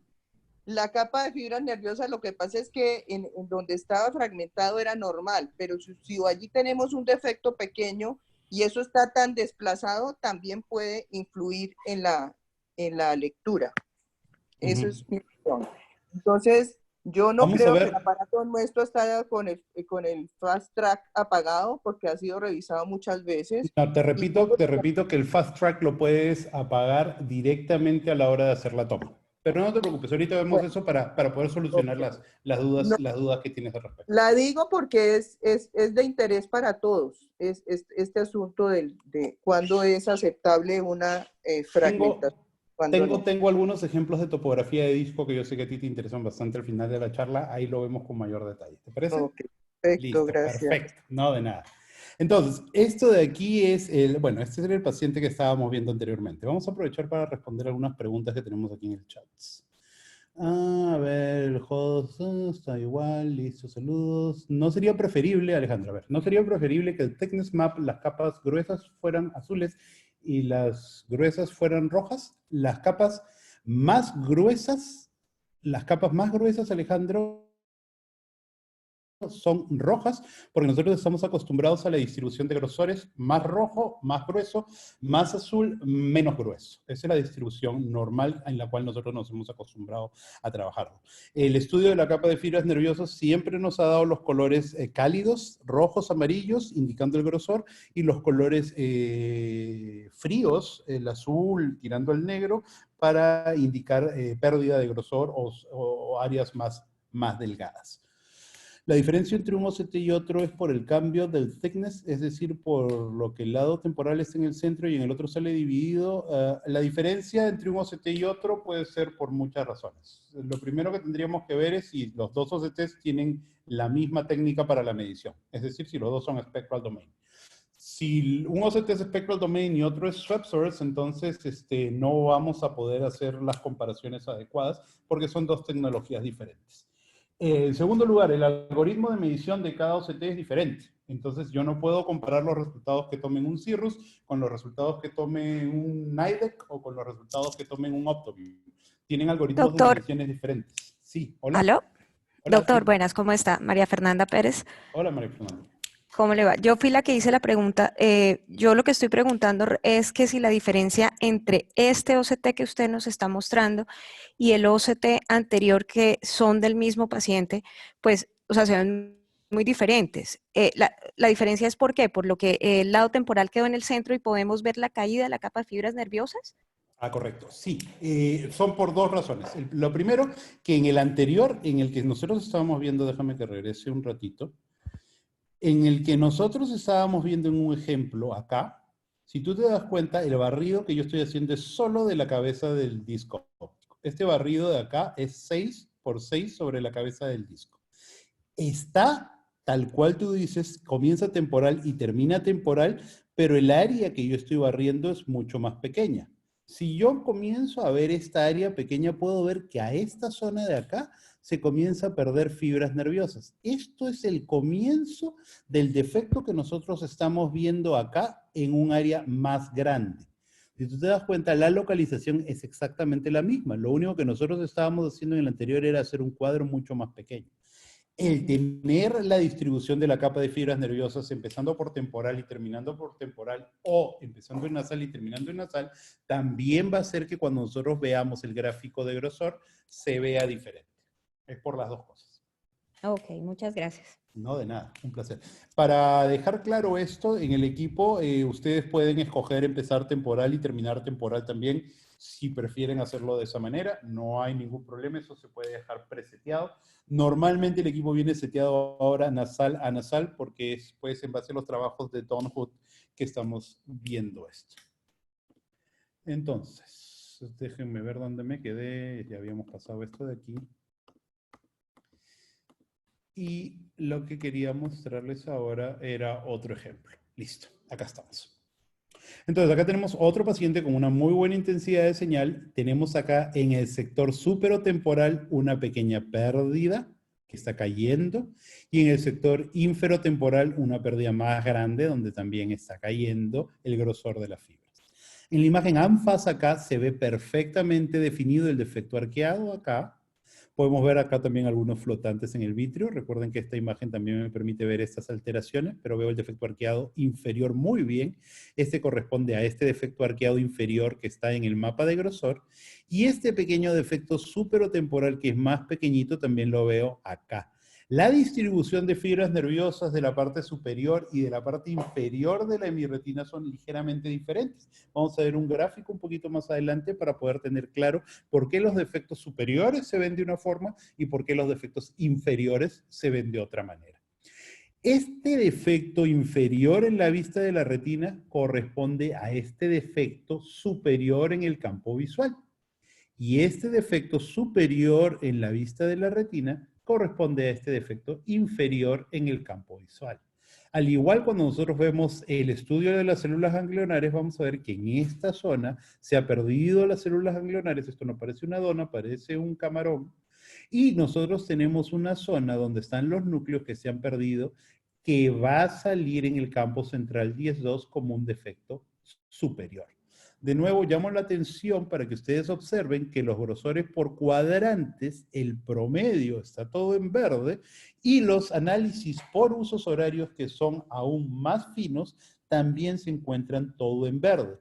la capa de fibras nerviosas, lo que pasa es que en donde estaba fragmentado era normal, pero si allí tenemos un defecto pequeño y eso está tan desplazado, también puede influir en la lectura. Eso es mi opinión. Entonces, yo no Vamos a creo que el ver. aparato nuestro está con el fast track apagado porque ha sido revisado muchas veces. No, Y te repito que el fast track lo puedes apagar directamente a la hora de hacer la toma. Pero no te preocupes, ahorita vemos bueno, eso para poder solucionar okay. No, las dudas que tienes al respecto. la digo porque es de interés para todos, este asunto de cuándo es aceptable una Tengo, fragmentación, cuándo no. tengo algunos ejemplos de topografía de disco que yo sé que a ti te interesan bastante al final de la charla. Ahí lo vemos con mayor detalle. ¿Te parece? Ok, perfecto, Listo, gracias. perfecto. No, de nada. Entonces, esto de aquí es bueno, este es el paciente que estábamos viendo anteriormente. Vamos a aprovechar para responder algunas preguntas que tenemos aquí en el chat. A ver, el host está igual, listo, saludos. ¿No sería preferible, Alejandra, a ver, no sería preferible que el Thickness Map, las capas gruesas fueran azules y las gruesas fueran rojas? Las capas más gruesas, Alejandro, son rojas, porque nosotros estamos acostumbrados a la distribución de grosores, más rojo, más grueso, más azul, menos grueso. Esa es la distribución normal en la cual nosotros nos hemos acostumbrado a trabajar. El estudio de la capa de fibras nerviosas siempre nos ha dado los colores cálidos, rojos, amarillos, indicando el grosor, y los colores fríos, el azul tirando al negro, para indicar pérdida de grosor o áreas más delgadas. La diferencia entre un OCT y otro es por el cambio del thickness, es decir, por lo que el lado temporal está en el centro y en el otro sale dividido. La diferencia entre un OCT y otro puede ser por muchas razones. Lo primero que tendríamos que ver es si los dos OCTs tienen la misma técnica para la medición, es decir, si los dos son spectral domain. Si un OCT es spectral domain y otro es swept source, entonces no vamos a poder hacer las comparaciones adecuadas porque son dos tecnologías diferentes. En segundo lugar, el algoritmo de medición de cada OCT es diferente. Entonces, yo no puedo comparar los resultados que tomen un Cirrus con los resultados que tome un NIDEC o con los resultados que tomen un Optoview. Tienen algoritmos de Doctor, mediciones diferentes. Sí, hola. ¿aló? Hola, Doctor, sí. buenas, ¿cómo está? María Fernanda Pérez. Hola, María Fernanda. ¿Cómo le va? Yo fui la que hice la pregunta. Yo lo que estoy preguntando es que si la diferencia entre este OCT que usted nos está mostrando y el OCT anterior que son del mismo paciente, pues, o sea, se ven muy diferentes. La diferencia es ¿por qué? Por lo que el lado temporal quedó en el centro y podemos ver la caída de la capa de fibras nerviosas. Ah, correcto. Sí, son por dos razones. Lo primero, que en el anterior, en el que nosotros estábamos viendo, déjame que regrese un ratito, en el que nosotros estábamos viendo en un ejemplo acá, si tú te das cuenta, el barrido que yo estoy haciendo es solo de la cabeza del disco óptico. Este barrido de acá es 6 por 6 sobre la cabeza del disco. Está tal cual tú dices, comienza temporal y termina temporal, pero el área que yo estoy barriendo es mucho más pequeña. Si yo comienzo a ver esta área pequeña, puedo ver que a esta zona de acá se comienza a perder fibras nerviosas. Esto es el comienzo del defecto que nosotros estamos viendo acá en un área más grande. Si tú te das cuenta, la localización es exactamente la misma. Lo único que nosotros estábamos haciendo en el anterior era hacer un cuadro mucho más pequeño. El tener la distribución de la capa de fibras nerviosas empezando por temporal y terminando por temporal, o empezando en nasal y terminando en nasal, también va a hacer que cuando nosotros veamos el gráfico de grosor se vea diferente. Es por las dos cosas. Ok, muchas gracias. No, de nada, un placer. Para dejar claro esto, en el equipo ustedes pueden escoger empezar temporal y terminar temporal también, si prefieren hacerlo de esa manera. No hay ningún problema, eso se puede dejar preseteado. Normalmente el equipo viene seteado ahora nasal a nasal, porque es pues en base a los trabajos de Don Hood que estamos viendo esto. Entonces, déjenme ver dónde me quedé. Ya habíamos pasado esto de aquí. Y lo que quería mostrarles ahora era otro ejemplo. Listo, acá estamos. Entonces, acá tenemos otro paciente con una muy buena intensidad de señal. Tenemos acá en el sector superotemporal una pequeña pérdida que está cayendo. Y en el sector inferotemporal una pérdida más grande donde también está cayendo el grosor de las fibras. En la imagen ANFAS acá se ve perfectamente definido el defecto arqueado acá. Podemos ver acá también algunos flotantes en el vitrio. Recuerden que esta imagen también me permite ver estas alteraciones, pero veo el defecto arqueado inferior muy bien. Este corresponde a este defecto arqueado inferior que está en el mapa de grosor. Y este pequeño defecto superotemporal que es más pequeñito también lo veo acá. La distribución de fibras nerviosas de la parte superior y de la parte inferior de la hemirretina son ligeramente diferentes. Vamos a ver un gráfico un poquito más adelante para poder tener claro por qué los defectos superiores se ven de una forma y por qué los defectos inferiores se ven de otra manera. Este defecto inferior en la vista de la retina corresponde a este defecto superior en el campo visual. Y este defecto superior en la vista de la retina corresponde a este defecto inferior en el campo visual. Al igual cuando nosotros vemos el estudio de las células ganglionares, vamos a ver que en esta zona se ha perdido las células ganglionares. Esto no parece una dona, parece un camarón. Y nosotros tenemos una zona donde están los núcleos que se han perdido, que va a salir en el campo central 10.2 como un defecto superior. De nuevo, llamo la atención para que ustedes observen que los grosores por cuadrantes, el promedio está todo en verde y los análisis por usos horarios que son aún más finos también se encuentran todo en verde.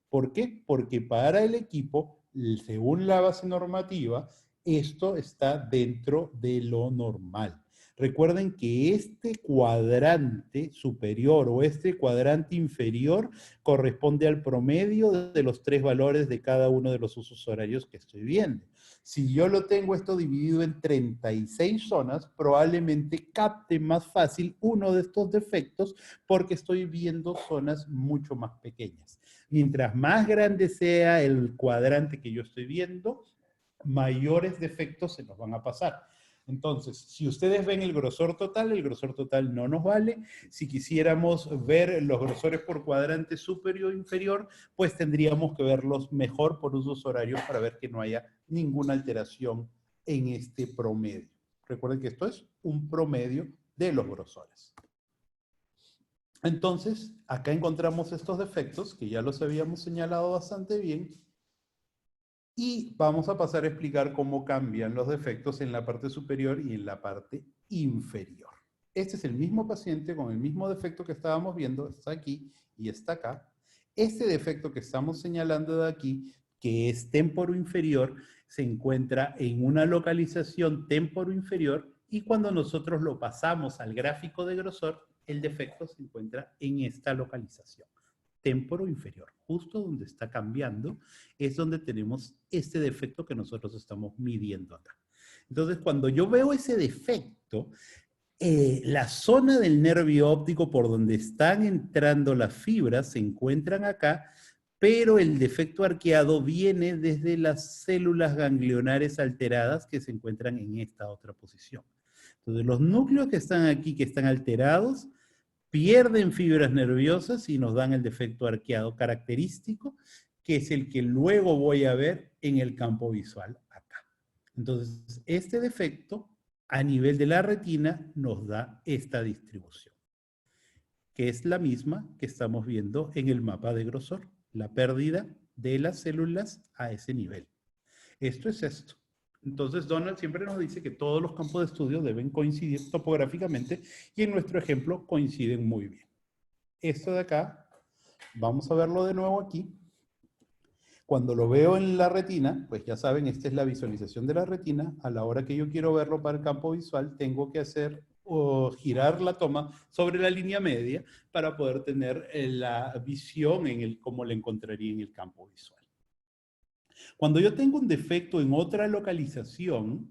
¿Por qué? Porque para el equipo, según la base normativa, esto está dentro de lo normal. Recuerden que este cuadrante superior o este cuadrante inferior corresponde al promedio de los 3 valores de cada uno de los usos horarios que estoy viendo. Si yo lo tengo esto dividido en 36 zonas, probablemente capte más fácil uno de estos defectos porque estoy viendo zonas mucho más pequeñas. Mientras más grande sea el cuadrante que yo estoy viendo, mayores defectos se nos van a pasar. Entonces, si ustedes ven el grosor total no nos vale. Si quisiéramos ver los grosores por cuadrante superior o inferior, pues tendríamos que verlos mejor por usos horarios para ver que no haya ninguna alteración en este promedio. Recuerden que esto es un promedio de los grosores. Entonces, acá encontramos estos defectos que ya los habíamos señalado bastante bien. Y vamos a pasar a explicar cómo cambian los defectos en la parte superior y en la parte inferior. Este es el mismo paciente con el mismo defecto que estábamos viendo, está aquí y está acá. Este defecto que estamos señalando de aquí, que es temporo inferior, se encuentra en una localización temporo inferior y cuando nosotros lo pasamos al gráfico de grosor, el defecto se encuentra en esta localización, temporo inferior, justo donde está cambiando, es donde tenemos este defecto que nosotros estamos midiendo acá. Entonces, cuando yo veo ese defecto, la zona del nervio óptico por donde están entrando las fibras se encuentran acá, pero el defecto arqueado viene desde las células ganglionares alteradas que se encuentran en esta otra posición. Entonces, los núcleos que están aquí, que están alterados, pierden fibras nerviosas y nos dan el defecto arqueado característico, que es el que luego voy a ver en el campo visual acá. Entonces, este defecto a nivel de la retina nos da esta distribución, que es la misma que estamos viendo en el mapa de grosor, la pérdida de las células a ese nivel. Esto es esto. Entonces, Donald siempre nos dice que todos los campos de estudio deben coincidir topográficamente y en nuestro ejemplo coinciden muy bien. Esto de acá, vamos a verlo de nuevo aquí. Cuando lo veo en la retina, pues ya saben, esta es la visualización de la retina. A la hora que yo quiero verlo para el campo visual, tengo que hacer o girar la toma sobre la línea media para poder tener la visión como la encontraría en el campo visual. Cuando yo tengo un defecto en otra localización,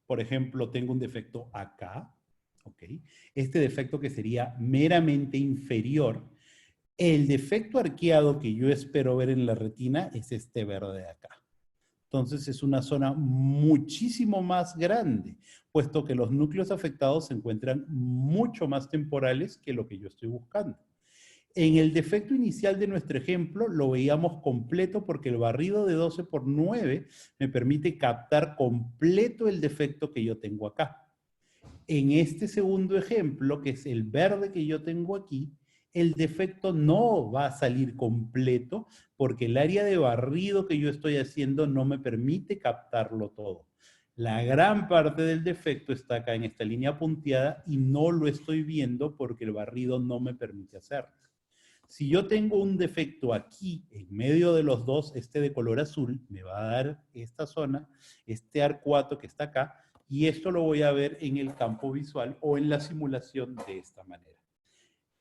por ejemplo, tengo un defecto acá, ¿ok? Este defecto que sería meramente inferior, el defecto arqueado que yo espero ver en la retina es este verde de acá. Entonces es una zona muchísimo más grande, puesto que los núcleos afectados se encuentran mucho más temporales que lo que yo estoy buscando. En el defecto inicial de nuestro ejemplo lo veíamos completo porque el barrido de 12×9 me permite captar completo el defecto que yo tengo acá. En este segundo ejemplo, que es el verde que yo tengo aquí, el defecto no va a salir completo porque el área de barrido que yo estoy haciendo no me permite captarlo todo. La gran parte del defecto está acá en esta línea punteada y no lo estoy viendo porque el barrido no me permite hacerlo. Si yo tengo un defecto aquí, en medio de los dos, este de color azul, me va a dar esta zona, este arcuato que está acá, y esto lo voy a ver en el campo visual o en la simulación de esta manera.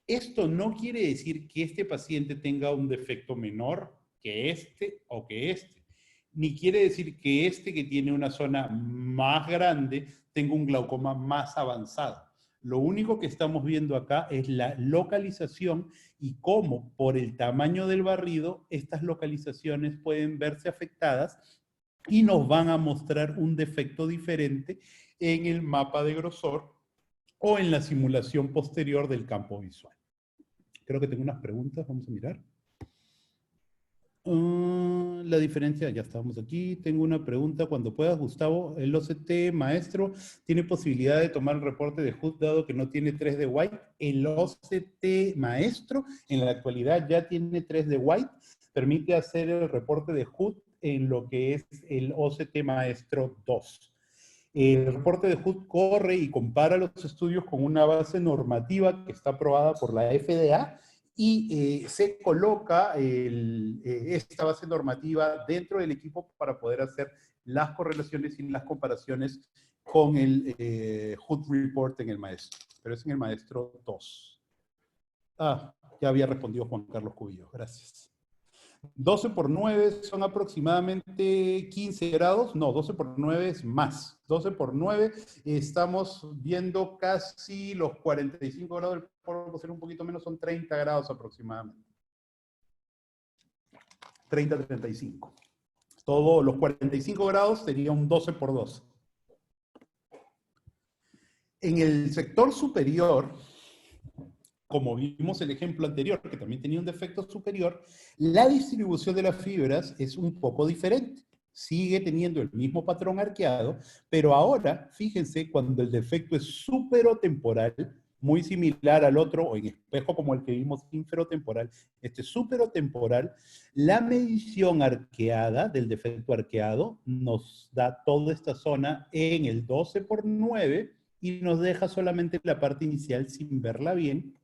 Esto no quiere decir que este paciente tenga un defecto menor que este o que este, ni quiere decir que este que tiene una zona más grande tenga un glaucoma más avanzado. Lo único que estamos viendo acá es la localización y cómo por el tamaño del barrido estas localizaciones pueden verse afectadas y nos van a mostrar un defecto diferente en el mapa de grosor o en la simulación posterior del campo visual. Creo que tengo unas preguntas, vamos a mirar. La diferencia, ya estamos aquí. Tengo una pregunta, cuando puedas, Gustavo. ¿El OCT maestro tiene posibilidad de tomar el reporte de Hood dado que no tiene 3 de White? El OCT maestro en la actualidad ya tiene 3 de White. Permite hacer el reporte de Hood en lo que es el OCT maestro 2. El reporte de Hood corre y compara los estudios con una base normativa que está aprobada por la FDA y se coloca esta base normativa dentro del equipo para poder hacer las correlaciones y las comparaciones con el Hood Report en el maestro. Pero es en el maestro 2. Ya había respondido Juan Carlos Cubillo. Gracias. 12×9 son aproximadamente 15 grados. No, 12×9 es más. 12×9 estamos viendo casi los 45 grados, por ser un poquito menos, son 30 grados aproximadamente. 30, 35. Todos los 45 grados sería un 12×2. En el sector superior, como vimos el ejemplo anterior, que también tenía un defecto superior, la distribución de las fibras es un poco diferente. Sigue teniendo el mismo patrón arqueado, pero ahora, fíjense, cuando el defecto es superotemporal, muy similar al otro, o en espejo como el que vimos inferotemporal, este superotemporal, la medición arqueada del defecto arqueado nos da toda esta zona en el 12×9 y nos deja solamente la parte inicial sin verla bien.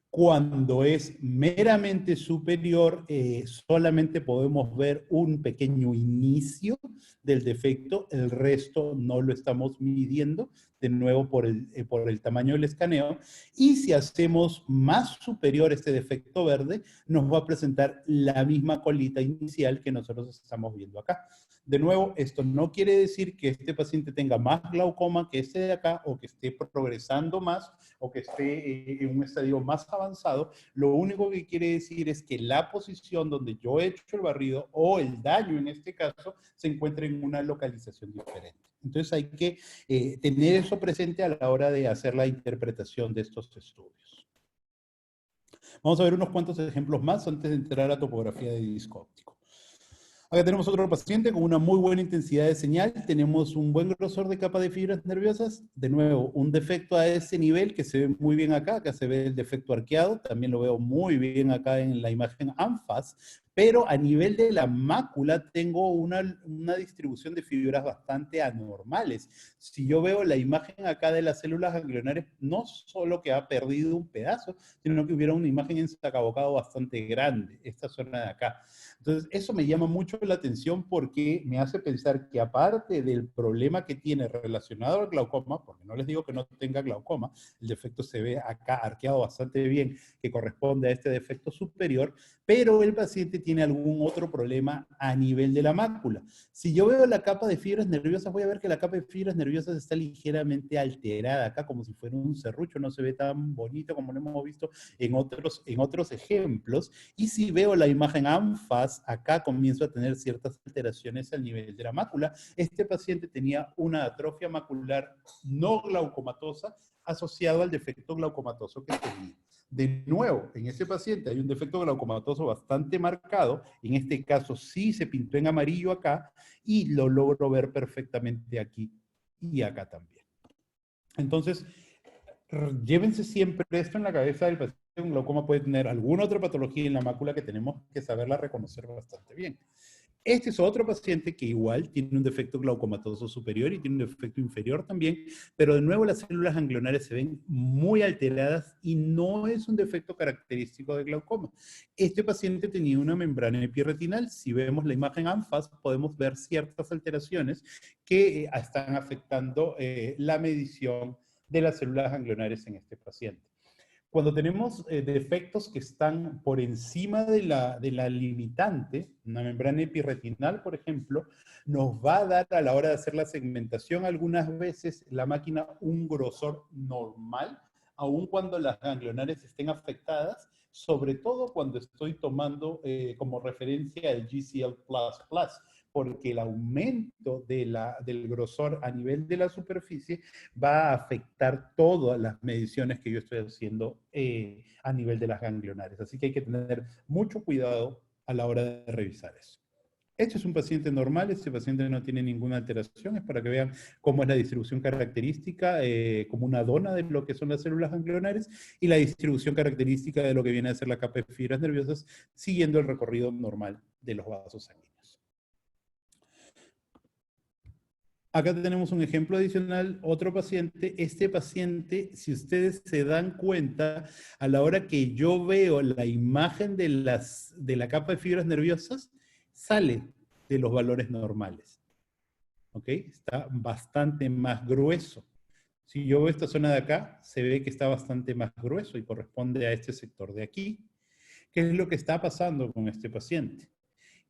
Cuando es meramente superior, solamente podemos ver un pequeño inicio del defecto, el resto no lo estamos midiendo, de nuevo por el tamaño del escaneo, y si hacemos más superior este defecto verde, nos va a presentar la misma colita inicial que nosotros estamos viendo acá. De nuevo, esto no quiere decir que este paciente tenga más glaucoma que este de acá, o que esté progresando más, o que esté en un estadio más avanzado. Lo único que quiere decir es que la posición donde yo he hecho el barrido, o el daño en este caso, se encuentra en una localización diferente. Entonces hay que tener eso presente a la hora de hacer la interpretación de estos estudios. Vamos a ver unos cuantos ejemplos más antes de entrar a topografía de disco óptico. Acá tenemos otro paciente con una muy buena intensidad de señal. Tenemos un buen grosor de capa de fibras nerviosas. De nuevo, un defecto a ese nivel que se ve muy bien acá. Acá se ve el defecto arqueado. También lo veo muy bien acá en la imagen ANFAS. Pero a nivel de la mácula tengo una distribución de fibras bastante anormales. Si yo veo la imagen acá de las células ganglionares, no solo que ha perdido un pedazo, sino que hubiera una imagen en sacabocado bastante grande, esta zona de acá. Entonces, eso me llama mucho la atención porque me hace pensar que aparte del problema que tiene relacionado al glaucoma, porque no les digo que no tenga glaucoma, el defecto se ve acá arqueado bastante bien, que corresponde a este defecto superior, pero el paciente tiene algún otro problema a nivel de la mácula. Si yo veo la capa de fibras nerviosas, voy a ver que la capa de fibras nerviosas está ligeramente alterada acá, como si fuera un serrucho, no se ve tan bonito como lo hemos visto en otros ejemplos. Y si veo la imagen ANFAS, acá comienzo a tener ciertas alteraciones al nivel de la mácula. Este paciente tenía una atrofia macular no glaucomatosa asociado al defecto glaucomatoso que tenía. De nuevo, en ese paciente hay un defecto glaucomatoso bastante marcado. En este caso sí se pintó en amarillo acá y lo logro ver perfectamente aquí y acá también. Entonces, llévense siempre esto en la cabeza del paciente. Un glaucoma puede tener alguna otra patología en la mácula que tenemos que saberla reconocer bastante bien. Este es otro paciente que igual tiene un defecto glaucomatoso superior y tiene un defecto inferior también, pero de nuevo las células ganglionares se ven muy alteradas y no es un defecto característico de glaucoma. Este paciente tenía una membrana epirretinal. Si vemos la imagen ANFAS, podemos ver ciertas alteraciones que están afectando la medición de las células ganglionares en este paciente. Cuando tenemos defectos que están por encima de la limitante, una membrana epirretinal, por ejemplo, nos va a dar a la hora de hacer la segmentación algunas veces la máquina un grosor normal, aun cuando las ganglionares estén afectadas, sobre todo cuando estoy tomando como referencia el GCL++, porque el aumento del grosor a nivel de la superficie va a afectar todas las mediciones que yo estoy haciendo a nivel de las ganglionares. Así que hay que tener mucho cuidado a la hora de revisar eso. Este es un paciente normal, este paciente no tiene ninguna alteración, es para que vean cómo es la distribución característica, como una dona de lo que son las células ganglionares, y la distribución característica de lo que viene a ser la capa de fibras nerviosas, siguiendo el recorrido normal de los vasos sanguíneos. Acá tenemos un ejemplo adicional, otro paciente. Este paciente, si ustedes se dan cuenta, a la hora que yo veo la imagen de la capa de fibras nerviosas, sale de los valores normales. ¿Ok? Está bastante más grueso. Si yo veo esta zona de acá, se ve que está bastante más grueso y corresponde a este sector de aquí. ¿Qué es lo que está pasando con este paciente?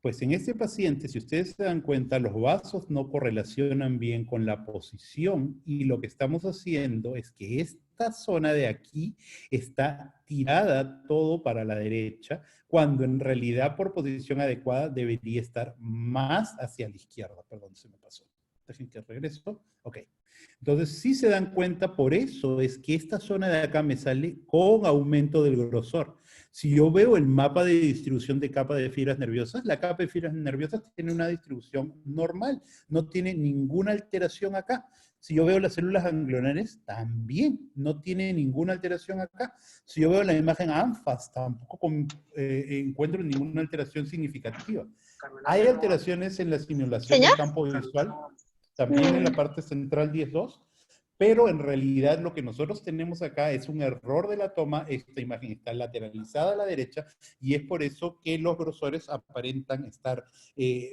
Pues en este paciente, si ustedes se dan cuenta, los vasos no correlacionan bien con la posición y lo que estamos haciendo es que esta zona de aquí está tirada todo para la derecha, cuando en realidad por posición adecuada debería estar más hacia la izquierda. Perdón, se me pasó. Dejen que regreso. Ok. Entonces, si se dan cuenta, por eso es que esta zona de acá me sale con aumento del grosor. Si yo veo el mapa de distribución de capa de fibras nerviosas, la capa de fibras nerviosas tiene una distribución normal, no tiene ninguna alteración acá. Si yo veo las células ganglionares, también no tiene ninguna alteración acá. Si yo veo la imagen ANFAS, tampoco encuentro ninguna alteración significativa. Hay alteraciones en la simulación del campo visual, también en la parte central 10.2, pero en realidad lo que nosotros tenemos acá es un error de la toma. Esta imagen está lateralizada a la derecha y es por eso que los grosores aparentan estar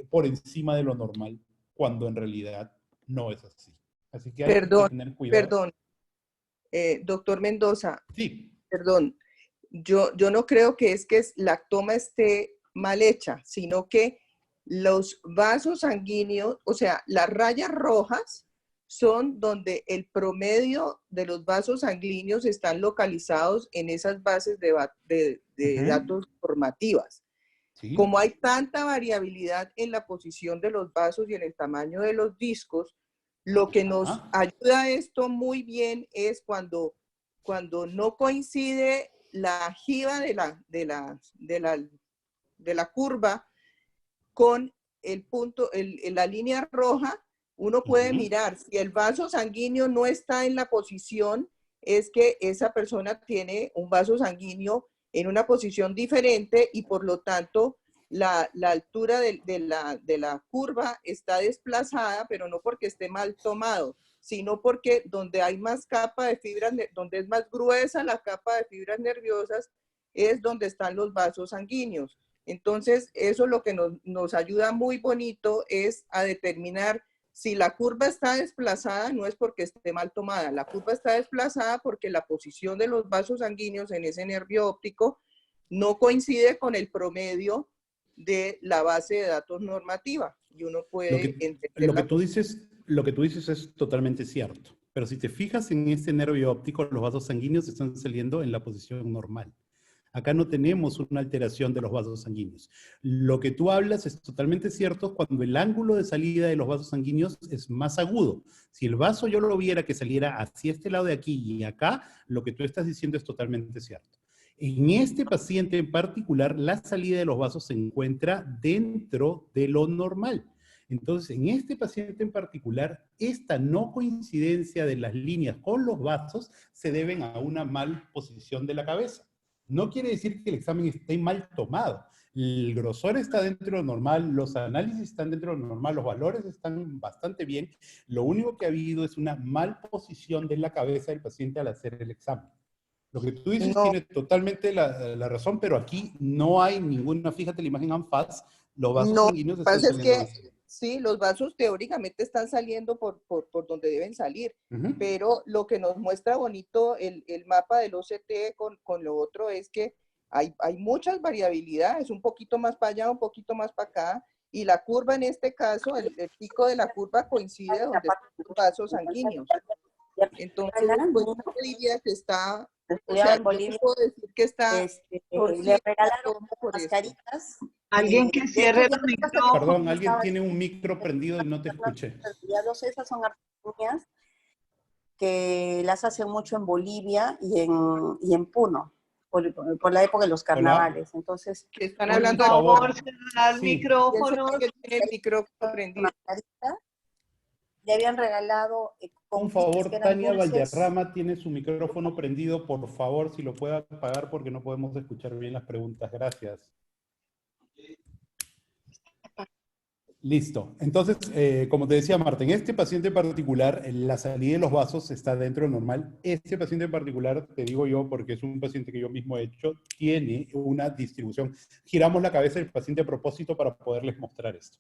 por encima de lo normal, cuando en realidad no es así. Así que hay que tener cuidado. Perdón, doctor Mendoza, Sí. perdón, yo no creo que la toma esté mal hecha, sino que los vasos sanguíneos, o sea, las rayas rojas son donde el promedio de los vasos sanguíneos están localizados en esas bases de datos normativas. Sí. Como hay tanta variabilidad en la posición de los vasos y en el tamaño de los discos, lo que nos ayuda a esto muy bien es cuando no coincide la jiba de la curva con el punto, la línea roja. Uno puede mirar, si el vaso sanguíneo no está en la posición, es que esa persona tiene un vaso sanguíneo en una posición diferente y por lo tanto la altura de la curva está desplazada, pero no porque esté mal tomado, sino porque donde hay más capa de fibras, donde es más gruesa la capa de fibras nerviosas, es donde están los vasos sanguíneos. Entonces, eso lo que nos ayuda muy bonito es a determinar si la curva está desplazada, no es porque esté mal tomada. La curva está desplazada porque la posición de los vasos sanguíneos en ese nervio óptico no coincide con el promedio de la base de datos normativa. Y uno puede entender lo que tú dices es totalmente cierto. Pero si te fijas en este nervio óptico, los vasos sanguíneos están saliendo en la posición normal. Acá no tenemos una alteración de los vasos sanguíneos. Lo que tú hablas es totalmente cierto cuando el ángulo de salida de los vasos sanguíneos es más agudo. Si el vaso yo lo viera que saliera hacia este lado de aquí y acá, lo que tú estás diciendo es totalmente cierto. En este paciente en particular, la salida de los vasos se encuentra dentro de lo normal. Entonces, en este paciente en particular, esta no coincidencia de las líneas con los vasos se deben a una mal posición de la cabeza. No quiere decir que el examen esté mal tomado. El grosor está dentro de lo normal, los análisis están dentro de lo normal, los valores están bastante bien. Lo único que ha habido es una mal posición de la cabeza del paciente al hacer el examen. Lo que tú dices tiene totalmente la razón, pero aquí no hay ninguna, fíjate la imagen ANFAS, los vasos sanguíneos están saliendo. Sí, los vasos teóricamente están saliendo por donde deben salir, pero lo que nos muestra bonito el mapa del OCT con lo otro es que hay muchas variabilidades, un poquito más para allá, un poquito más para acá, y la curva en este caso, el pico de la curva coincide donde están los vasos sanguíneos. Entonces, pues yo diría que está, o sea, yo puedo decir que está le regalaron mascaritas. Alguien que cierre los micrófonos. Perdón, alguien tiene un micro prendido y no te escuché. Esas son artesanías que las hacen mucho en Bolivia y en Puno, por la época de los carnavales. Hola. Entonces, que están hablando por favor, cerrar micrófonos. El micrófono prendido. Le habían regalado por favor, Tania Valderrama tiene su micrófono prendido. Por favor, si lo puede apagar porque no podemos escuchar bien las preguntas. Gracias. Listo. Entonces, como te decía Marta, en este paciente en particular, la salida de los vasos está dentro de lo normal. Este paciente en particular, te digo yo, porque es un paciente que yo mismo he hecho, tiene una distribución. Giramos la cabeza del paciente a propósito para poderles mostrar esto.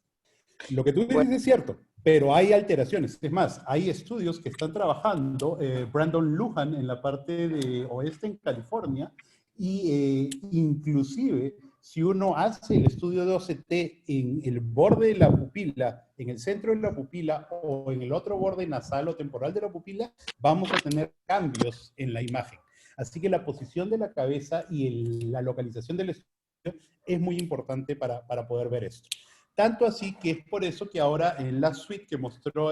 Lo que tú dices es cierto, pero hay alteraciones. Es más, hay estudios que están trabajando, Brandon Lujan en la parte de oeste en California, y inclusive si uno hace el estudio de OCT en el borde de la pupila, en el centro de la pupila o en el otro borde nasal o temporal de la pupila, vamos a tener cambios en la imagen. Así que la posición de la cabeza y la localización del estudio es muy importante para poder ver esto. Tanto así que es por eso que ahora en la suite que mostró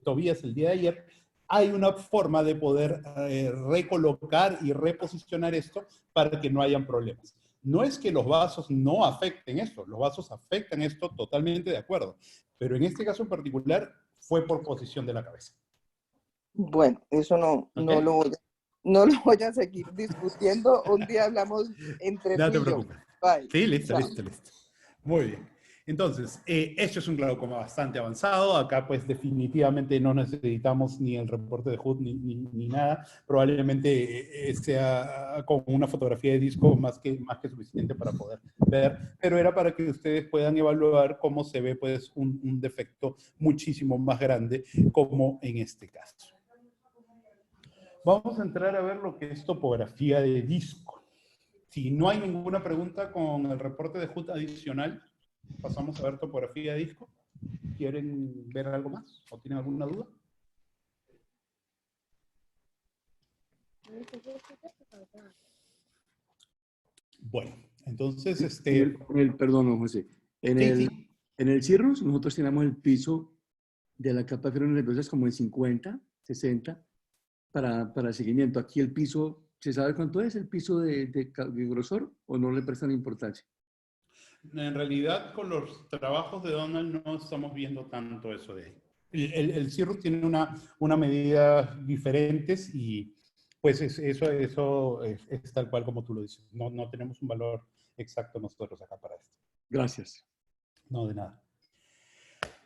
Tobías el día de ayer, hay una forma de poder recolocar y reposicionar esto para que no hayan problemas. No es que los vasos no afecten esto, los vasos afectan esto totalmente de acuerdo, pero en este caso en particular fue por posición de la cabeza. Bueno, eso no lo voy a seguir discutiendo. Un día hablamos entre No tú te y yo. preocupes. Bye. Sí, listo, Chao. listo. Muy bien. Entonces, esto es un glaucoma bastante avanzado. Acá, pues, definitivamente no necesitamos ni el reporte de Hood ni nada. Probablemente sea con una fotografía de disco más que suficiente para poder ver. Pero era para que ustedes puedan evaluar cómo se ve, pues, un defecto muchísimo más grande, como en este caso. Vamos a entrar a ver lo que es topografía de disco. Si no hay ninguna pregunta con el reporte de Hood adicional, pasamos a ver topografía de disco. ¿Quieren ver algo más? ¿O tienen alguna duda? Bueno, entonces, Perdón, José. Sí. En el Cirrus nosotros tenemos el piso de la capa nerviosa como en 50, 60 para seguimiento. Aquí el piso, ¿se sabe cuánto es el piso de grosor o no le prestan importancia? En realidad, con los trabajos de Donald no estamos viendo tanto eso de ahí. El Cirrus tiene una medida diferentes y pues eso es tal cual como tú lo dices. No tenemos un valor exacto nosotros acá para esto. Gracias. No, de nada.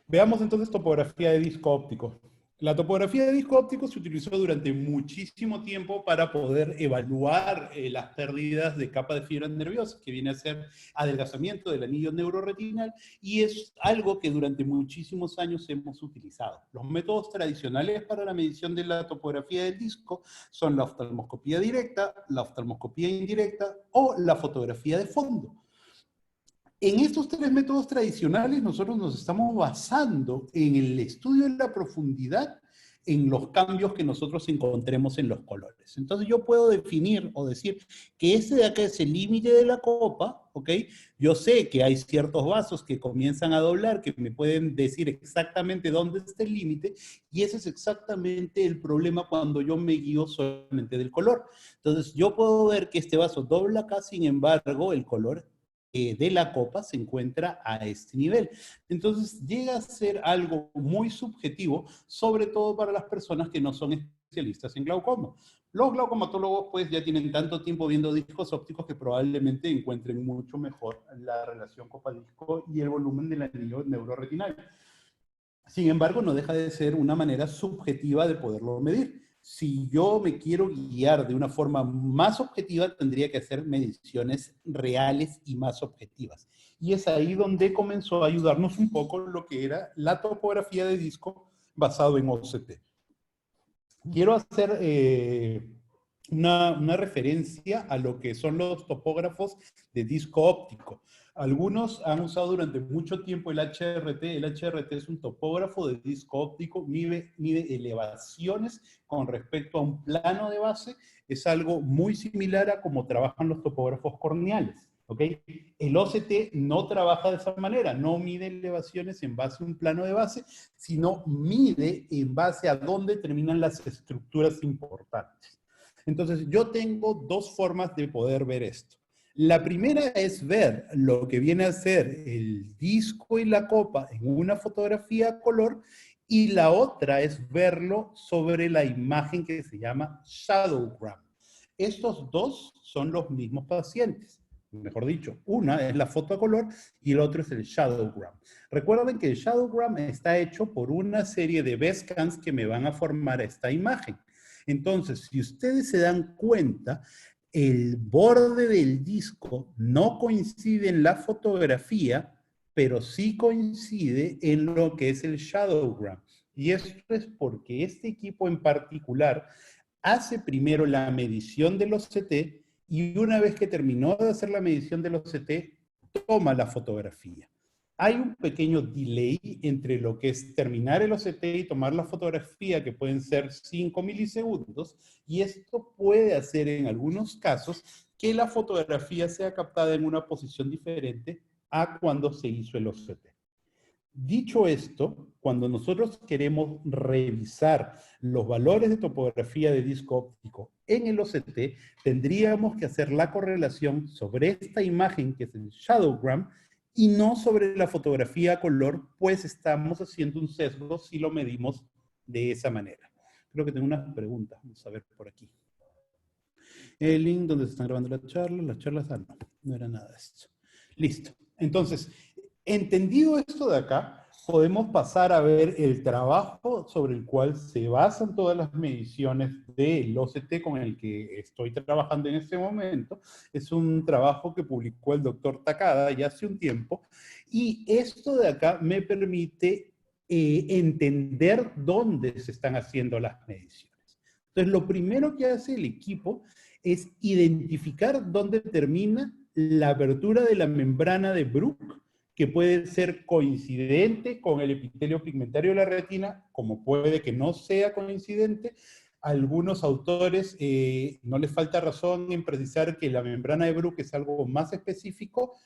Veamos entonces topografía de disco óptico. La topografía de disco óptico se utilizó durante muchísimo tiempo para poder evaluar las pérdidas de capa de fibra nerviosa, que viene a ser adelgazamiento del anillo neuroretinal, y es algo que durante muchísimos años hemos utilizado. Los métodos tradicionales para la medición de la topografía del disco son la oftalmoscopía directa, la oftalmoscopía indirecta o la fotografía de fondo. En estos tres métodos tradicionales nosotros nos estamos basando en el estudio de la profundidad en los cambios que nosotros encontremos en los colores. Entonces yo puedo definir o decir que este de acá es el límite de la copa, ¿ok? Yo sé que hay ciertos vasos que comienzan a doblar, que me pueden decir exactamente dónde está el límite, y ese es exactamente el problema cuando yo me guío solamente del color. Entonces yo puedo ver que este vaso dobla acá, sin embargo, el color de la copa se encuentra a este nivel. Entonces llega a ser algo muy subjetivo, sobre todo para las personas que no son especialistas en glaucoma. Los glaucomatólogos pues ya tienen tanto tiempo viendo discos ópticos que probablemente encuentren mucho mejor la relación copa-disco y el volumen del anillo neuroretinal. Sin embargo, no deja de ser una manera subjetiva de poderlo medir. Si yo me quiero guiar de una forma más objetiva, tendría que hacer mediciones reales y más objetivas. Y es ahí donde comenzó a ayudarnos un poco lo que era la topografía de disco basado en OCT. Quiero hacer una referencia a lo que son los topógrafos de disco óptico. Algunos han usado durante mucho tiempo el HRT. El HRT es un topógrafo de disco óptico, mide elevaciones con respecto a un plano de base. Es algo muy similar a cómo trabajan los topógrafos corneales. ¿Okay? El OCT no trabaja de esa manera, no mide elevaciones en base a un plano de base, sino mide en base a dónde terminan las estructuras importantes. Entonces, yo tengo dos formas de poder ver esto. La primera es ver lo que viene a ser el disco y la copa en una fotografía a color, y la otra es verlo sobre la imagen que se llama shadowgram. Estos dos son los mismos pacientes. Mejor dicho, una es la foto a color y el otro es el shadowgram. Recuerden que el shadowgram está hecho por una serie de B-scans que me van a formar esta imagen. Entonces, si ustedes se dan cuenta, el borde del disco no coincide en la fotografía, pero sí coincide en lo que es el shadowgram. Y esto es porque este equipo en particular hace primero la medición del OCT y una vez que terminó de hacer la medición del OCT, toma la fotografía. Hay un pequeño delay entre lo que es terminar el OCT y tomar la fotografía, que pueden ser 5 milisegundos, y esto puede hacer en algunos casos que la fotografía sea captada en una posición diferente a cuando se hizo el OCT. Dicho esto, cuando nosotros queremos revisar los valores de topografía de disco óptico en el OCT, tendríamos que hacer la correlación sobre esta imagen, que es el shadowgram, y no sobre la fotografía a color, pues estamos haciendo un sesgo si lo medimos de esa manera. Creo que tengo unas preguntas, vamos a ver por aquí. El link donde se están grabando las charlas, no era nada de esto. Listo. Entonces, Entendido esto de acá, podemos pasar a ver el trabajo sobre el cual se basan todas las mediciones del OCT con el que estoy trabajando en este momento. Es un trabajo que publicó el doctor Takada ya hace un tiempo, y esto de acá me permite entender dónde se están haciendo las mediciones. Entonces, lo primero que hace el equipo es identificar dónde termina la abertura de la membrana de Bruch, que puede ser coincidente con el epitelio pigmentario de la retina, como puede que no sea coincidente. Algunos autores no les falta razón en precisar que la membrana de Bruch es algo más específico.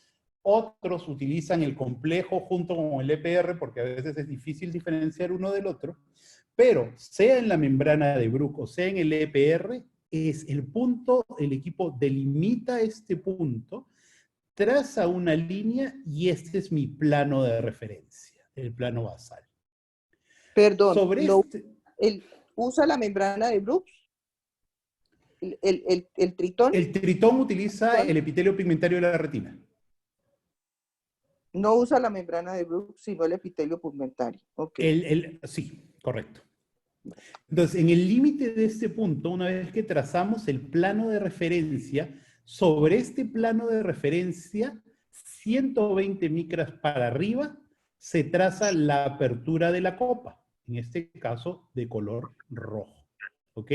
Otros utilizan el complejo junto con el EPR porque a veces es difícil diferenciar uno del otro. Pero sea en la membrana de Bruch o sea en el EPR, es el punto, el equipo delimita este punto, traza una línea y este es mi plano de referencia, el plano basal. Perdón, Sobre ¿usa la membrana de Bruch? ¿El tritón? El tritón utiliza el epitelio pigmentario de la retina. No usa la membrana de Bruch, sino el epitelio pigmentario. Okay. Sí, correcto. Entonces, en el límite de este punto, una vez que trazamos el plano de referencia, sobre este plano de referencia, 120 micras para arriba, se traza la apertura de la copa, en este caso de color rojo. ¿Ok?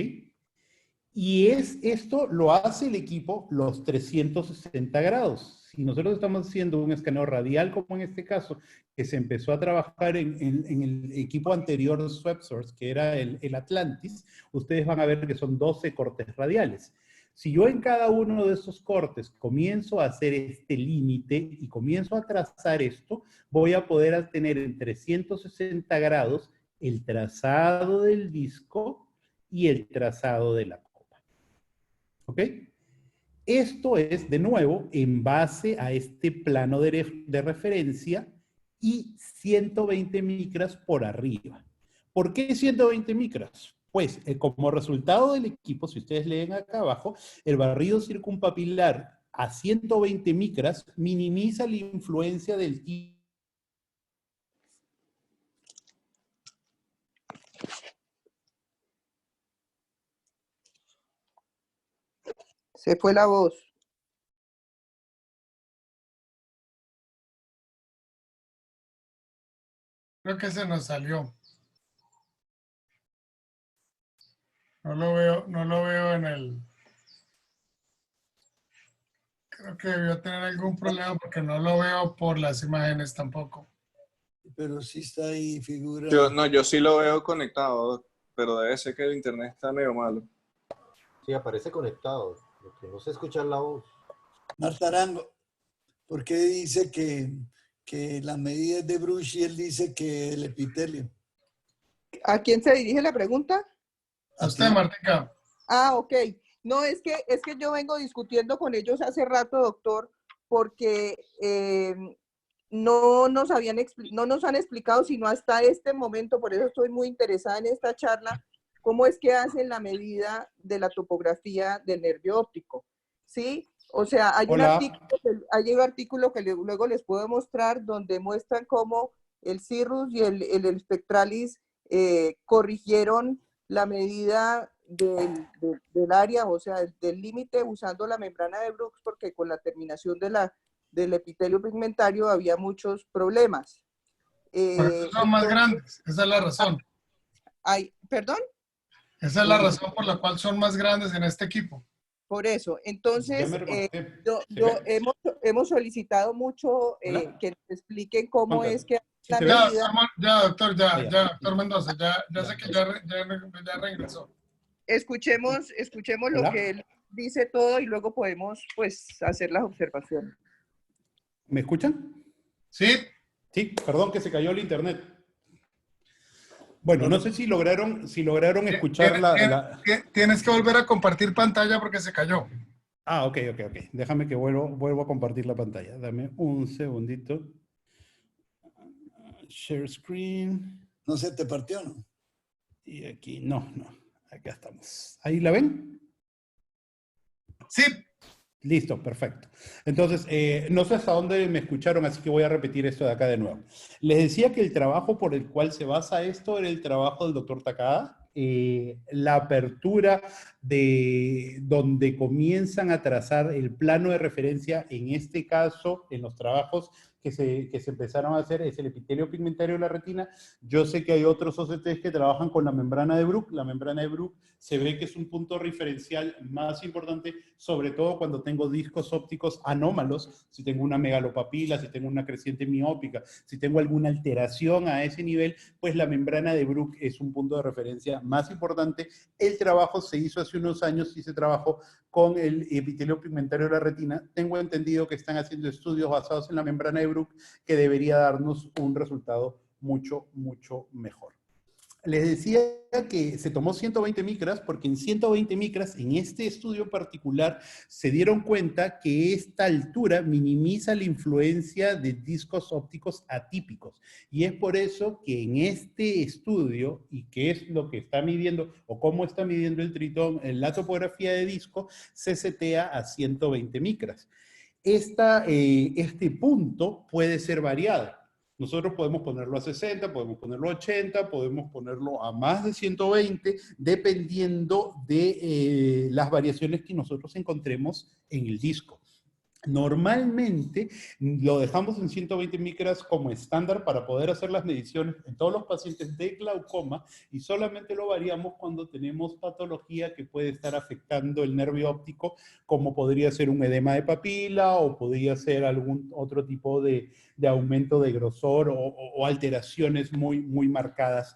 Y esto lo hace el equipo los 360 grados. Si nosotros estamos haciendo un escaneo radial, como en este caso, que se empezó a trabajar en el equipo anterior de SwepSource, que era el Atlantis, ustedes van a ver que son 12 cortes radiales. Si yo en cada uno de esos cortes comienzo a hacer este límite y comienzo a trazar esto, voy a poder tener en 360 grados el trazado del disco y el trazado de la copa. ¿Ok? Esto es, de nuevo, en base a este plano de referencia y 120 micras por arriba. ¿Por qué 120 micras? Pues como resultado del equipo, si ustedes leen acá abajo, el barrido circumpapilar a 120 micras minimiza la influencia del tipo. Se fue la voz. Creo que se nos salió. No lo veo en el... Creo que debió tener algún problema porque no lo veo por las imágenes tampoco. Pero sí está ahí, figura. Yo sí lo veo conectado, pero debe ser que el internet está medio malo. Sí, aparece conectado, lo que no se escucha la voz. Marta Arango, ¿por qué dice que la medida es de Bruch y él dice que el epitelio? ¿A quién se dirige la pregunta? A usted, Martica. Ah, ok. No, es que yo vengo discutiendo con ellos hace rato, doctor, porque no nos han explicado, sino hasta este momento, por eso estoy muy interesada en esta charla, cómo es que hacen la medida de la topografía del nervio óptico, ¿sí? O sea, hay un artículo que luego les puedo mostrar donde muestran cómo el Cirrus y el Spectralis corrigieron la medida del área, o sea, del límite usando la membrana de Bruch, porque con la terminación del epitelio pigmentario había muchos problemas. Son más grandes, esa es la razón. ¿Perdón? Esa es la razón por la cual son más grandes en este equipo. Por eso, entonces, hemos solicitado mucho que nos expliquen cómo es que la medida... Ya, doctor Mendoza, ya sé que ya regresó. Escuchemos lo que él dice todo y luego podemos, pues, hacer las observaciones. ¿Me escuchan? Sí. Sí, perdón que se cayó el internet. Bueno, no sé si lograron escuchar Tienes que volver a compartir pantalla porque se cayó. Ah, ok. Déjame que vuelvo a compartir la pantalla. Dame un segundito. Share screen. ¿No se te partió, no? Y aquí, no. Acá estamos. ¿Ahí la ven? Sí. Listo, perfecto. Entonces, no sé hasta dónde me escucharon, así que voy a repetir esto de acá de nuevo. Les decía que el trabajo por el cual se basa esto era el trabajo del doctor Takada. La apertura de donde comienzan a trazar el plano de referencia, en este caso, en los trabajos que se empezaron a hacer, es el epitelio pigmentario de la retina. Yo sé que hay otros OCTs que trabajan con la membrana de Bruch. La membrana de Bruch se ve que es un punto referencial más importante, sobre todo cuando tengo discos ópticos anómalos, si tengo una megalopapila, si tengo una creciente miópica, si tengo alguna alteración a ese nivel, pues la membrana de Bruch es un punto de referencia más importante. El trabajo se hizo hace unos años y se trabajó con el epitelio pigmentario de la retina. Tengo entendido que están haciendo estudios basados en la membrana de Bruch que debería darnos un resultado mucho, mucho mejor. Les decía que se tomó 120 micras porque en 120 micras, en este estudio en particular, se dieron cuenta que esta altura minimiza la influencia de discos ópticos atípicos. Y es por eso que en este estudio, y que es lo que está midiendo, o cómo está midiendo el tritón en la topografía de disco, se setea a 120 micras. Este punto puede ser variado. Nosotros podemos ponerlo a 60, podemos ponerlo a 80, podemos ponerlo a más de 120, dependiendo de las variaciones que nosotros encontremos en el disco. Normalmente lo dejamos en 120 micras como estándar para poder hacer las mediciones en todos los pacientes de glaucoma y solamente lo variamos cuando tenemos patología que puede estar afectando el nervio óptico, como podría ser un edema de papila o podría ser algún otro tipo de aumento de grosor o alteraciones muy, muy marcadas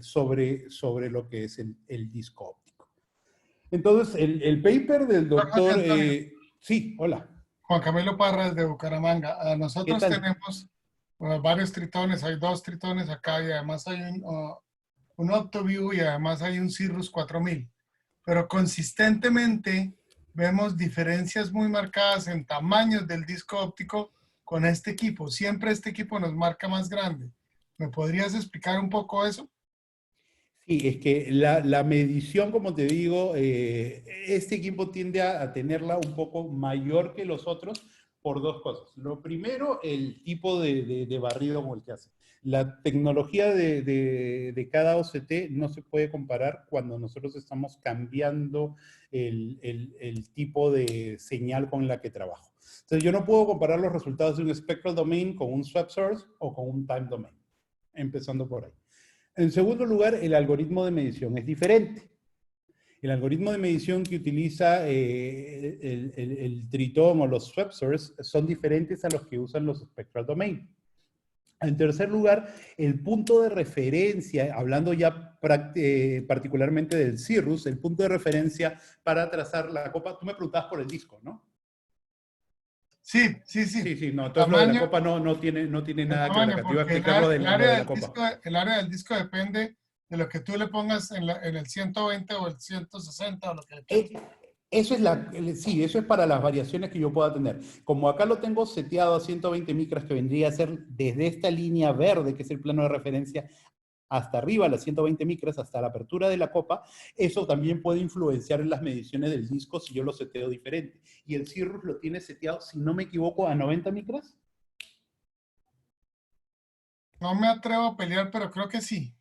sobre lo que es el disco óptico. Entonces, el paper del doctor... sí, hola. Juan Camilo Parras de Bucaramanga. Nosotros tenemos varios tritones, hay 2 tritones acá y además hay un OptoView y además hay un Cirrus 4000. Pero consistentemente vemos diferencias muy marcadas en tamaños del disco óptico con este equipo. Siempre este equipo nos marca más grande. ¿Me podrías explicar un poco eso? Sí, es que la medición, como te digo, este equipo tiende a tenerla un poco mayor que los otros por 2 cosas. Lo primero, el tipo de barrido con el que hace. La tecnología de cada OCT no se puede comparar cuando nosotros estamos cambiando el tipo de señal con la que trabajo. Entonces, yo no puedo comparar los resultados de un spectral domain con un swap source o con un time domain, empezando por ahí. En segundo lugar, el algoritmo de medición es diferente. El algoritmo de medición que utiliza el tritón o los swap source son diferentes a los que usan los spectral domain. En tercer lugar, el punto de referencia, hablando ya particularmente del Cirrus, el punto de referencia para trazar la copa, tú me preguntabas por el disco, ¿no? Sí. Sí, no, entonces lo de la copa no tiene nada que ver acá. Te iba a explicar lo de la copa. El área del disco depende de lo que tú le pongas en el 120 o el 160 o lo que le pongas. Eso es para las variaciones que yo pueda tener. Como acá lo tengo seteado a 120 micras, que vendría a ser desde esta línea verde, que es el plano de referencia, hasta arriba, las 120 micras, hasta la apertura de la copa, eso también puede influenciar en las mediciones del disco si yo lo seteo diferente. Y el Cirrus lo tiene seteado, si no me equivoco, a 90 micras. No me atrevo a pelear, pero creo que sí.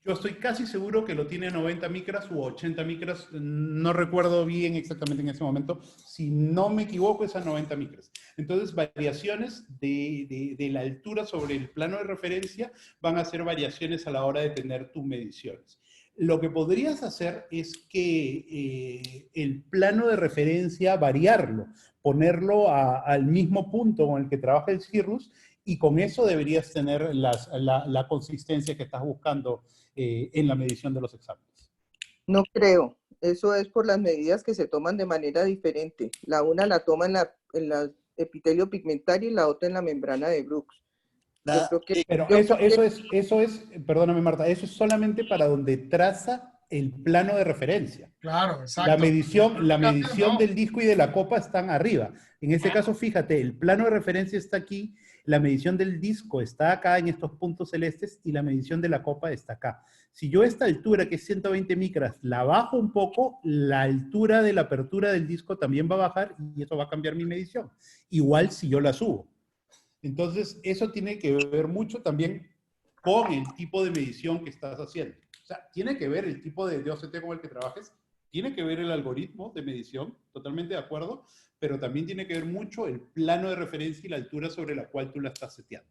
Yo estoy casi seguro que lo tiene a 90 micras u 80 micras, no recuerdo bien exactamente en ese momento. Si no me equivoco es a 90 micras. Entonces, variaciones de la altura sobre el plano de referencia van a ser variaciones a la hora de tener tus mediciones. Lo que podrías hacer es que el plano de referencia variarlo, ponerlo al mismo punto con el que trabaja el Cirrus, y con eso deberías tener la consistencia que estás buscando en la medición de los exámenes. No creo. Eso es por las medidas que se toman de manera diferente. La una la toma en la epitelio pigmentario y la otra en la membrana de Bruch. Eso es, perdóname Marta, eso es solamente para donde traza el plano de referencia. Claro, exacto. La medición del disco y de la copa están arriba. En este caso, fíjate, el plano de referencia está aquí, la medición del disco está acá en estos puntos celestes y la medición de la copa está acá. Si yo esta altura, que es 120 micras, la bajo un poco, la altura de la apertura del disco también va a bajar y eso va a cambiar mi medición. Igual si yo la subo. Entonces, eso tiene que ver mucho también con el tipo de medición que estás haciendo. O sea, tiene que ver el tipo de OCT con el que trabajes, tiene que ver el algoritmo de medición, totalmente de acuerdo, pero también tiene que ver mucho el plano de referencia y la altura sobre la cual tú la estás seteando.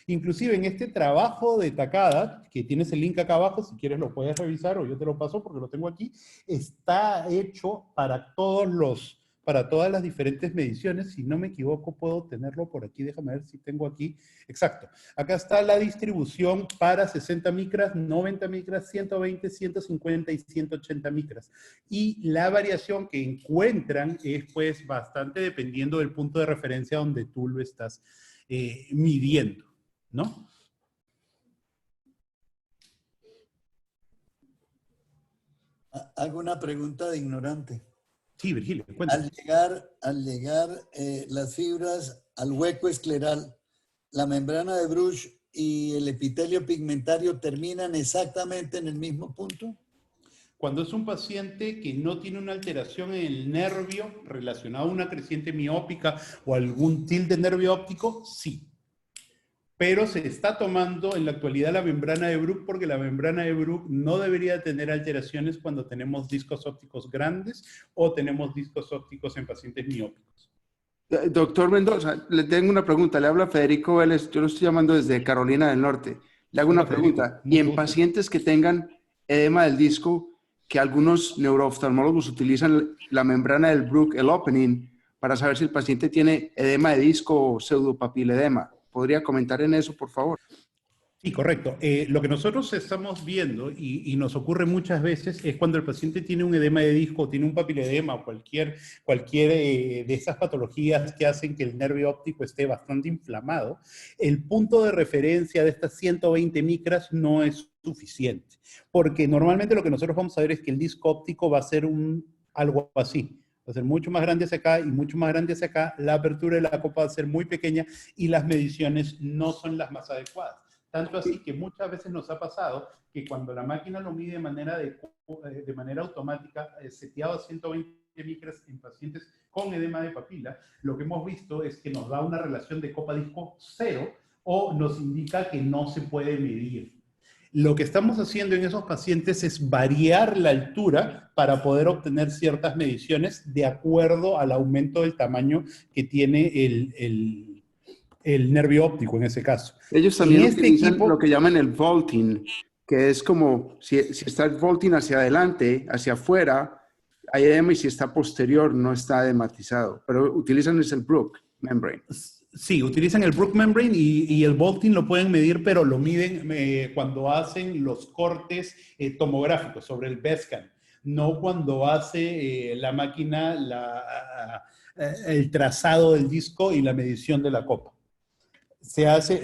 Inclusive en este trabajo de Takada, que tienes el link acá abajo, si quieres lo puedes revisar o yo te lo paso porque lo tengo aquí, está hecho para todas las diferentes mediciones. Si no me equivoco, puedo tenerlo por aquí. Déjame ver si tengo aquí. Exacto. Acá está la distribución para 60 micras, 90 micras, 120, 150 y 180 micras. Y la variación que encuentran es pues bastante dependiendo del punto de referencia donde tú lo estás midiendo, ¿no? Hago una pregunta de ignorante. Sí, Virgilio, cuéntame. Al llegar las fibras al hueco escleral, la membrana de Bruch y el epitelio pigmentario terminan exactamente en el mismo punto. Cuando es un paciente que no tiene una alteración en el nervio relacionado a una creciente miópica o algún tilde nervio óptico, sí. Pero se está tomando en la actualidad la membrana de Bruch porque la membrana de Bruch no debería tener alteraciones cuando tenemos discos ópticos grandes o tenemos discos ópticos en pacientes miópicos. Doctor Mendoza, le tengo una pregunta. Le habla Federico Vélez, yo lo estoy llamando desde Carolina del Norte. Le hago una pregunta. Y en pacientes que tengan edema del disco, que algunos neurooftalmólogos utilizan la membrana del Bruch, el opening, para saber si el paciente tiene edema de disco o pseudopapiledema. ¿Podría comentar en eso, por favor? Sí, correcto. Lo que nosotros estamos viendo y nos ocurre muchas veces es cuando el paciente tiene un edema de disco, tiene un papiledema o cualquier de esas patologías que hacen que el nervio óptico esté bastante inflamado, el punto de referencia de estas 120 micras no es suficiente, porque normalmente lo que nosotros vamos a ver es que el disco óptico va a ser algo así. Va a ser mucho más grande hacia acá y mucho más grande hacia acá. La apertura de la copa va a ser muy pequeña y las mediciones no son las más adecuadas. Tanto así que muchas veces nos ha pasado que cuando la máquina lo mide de manera automática, seteado a 120 micras en pacientes con edema de papila, lo que hemos visto es que nos da una relación de copa-disco 0 o nos indica que no se puede medir. Lo que estamos haciendo en esos pacientes es variar la altura para poder obtener ciertas mediciones de acuerdo al aumento del tamaño que tiene el nervio óptico en ese caso. Ellos también utilizan lo que llaman el vaulting, que es como si está el vaulting hacia adelante, hacia afuera, hay edema, y si está posterior no está edematizado. Pero utilizan el Bruch membrane. Sí, utilizan el Bruch membrane y el vaulting lo pueden medir, pero lo miden cuando hacen los cortes tomográficos sobre el BESCAN, no cuando hace la máquina el trazado del disco y la medición de la copa.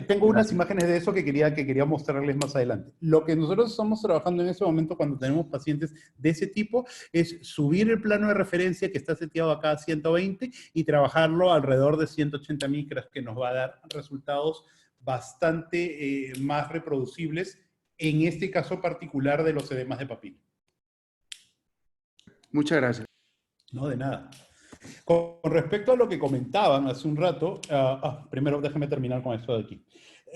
Tengo unas imágenes de eso que quería mostrarles más adelante. Lo que nosotros estamos trabajando en este momento cuando tenemos pacientes de ese tipo es subir el plano de referencia que está seteado acá a 120 y trabajarlo alrededor de 180 micras, que nos va a dar resultados bastante más reproducibles en este caso particular de los edemas de papila. Muchas gracias. No, de nada. Con respecto a lo que comentaban hace un rato, primero déjame terminar con esto de aquí.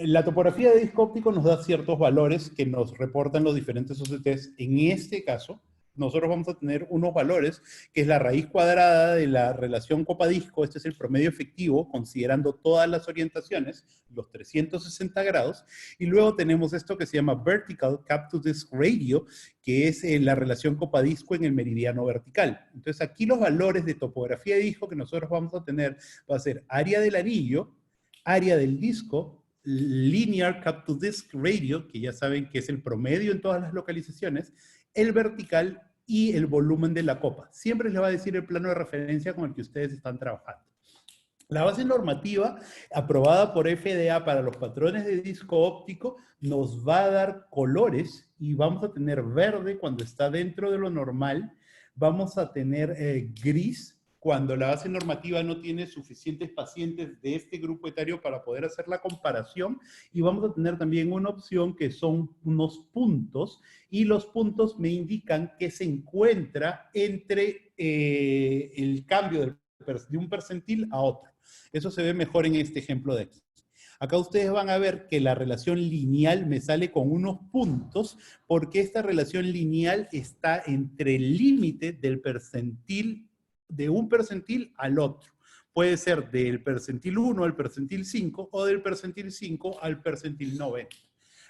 La topografía de disco óptico nos da ciertos valores que nos reportan los diferentes OCTs. En este caso, nosotros vamos a tener unos valores que es la raíz cuadrada de la relación copa-disco. Este es el promedio efectivo, considerando todas las orientaciones, los 360 grados. Y luego tenemos esto que se llama Vertical Cap-to-Disc Radio, que es la relación copa-disco en el meridiano vertical. Entonces aquí los valores de topografía de disco que nosotros vamos a tener va a ser área del anillo, área del disco, Linear Cap-to-Disc Radio, que ya saben que es el promedio en todas las localizaciones, el vertical y el volumen de la copa. Siempre les va a decir el plano de referencia con el que ustedes están trabajando. La base normativa aprobada por FDA para los patrones de disco óptico nos va a dar colores y vamos a tener verde cuando está dentro de lo normal, vamos a tener gris cuando la base normativa no tiene suficientes pacientes de este grupo etario para poder hacer la comparación, y vamos a tener también una opción que son unos puntos, y los puntos me indican que se encuentra entre el cambio de un percentil a otro. Eso se ve mejor en este ejemplo de aquí. Acá ustedes van a ver que la relación lineal me sale con unos puntos, porque esta relación lineal está entre el límite del percentil, de un percentil al otro. Puede ser del percentil 1 al percentil 5 o del percentil 5 al percentil 90.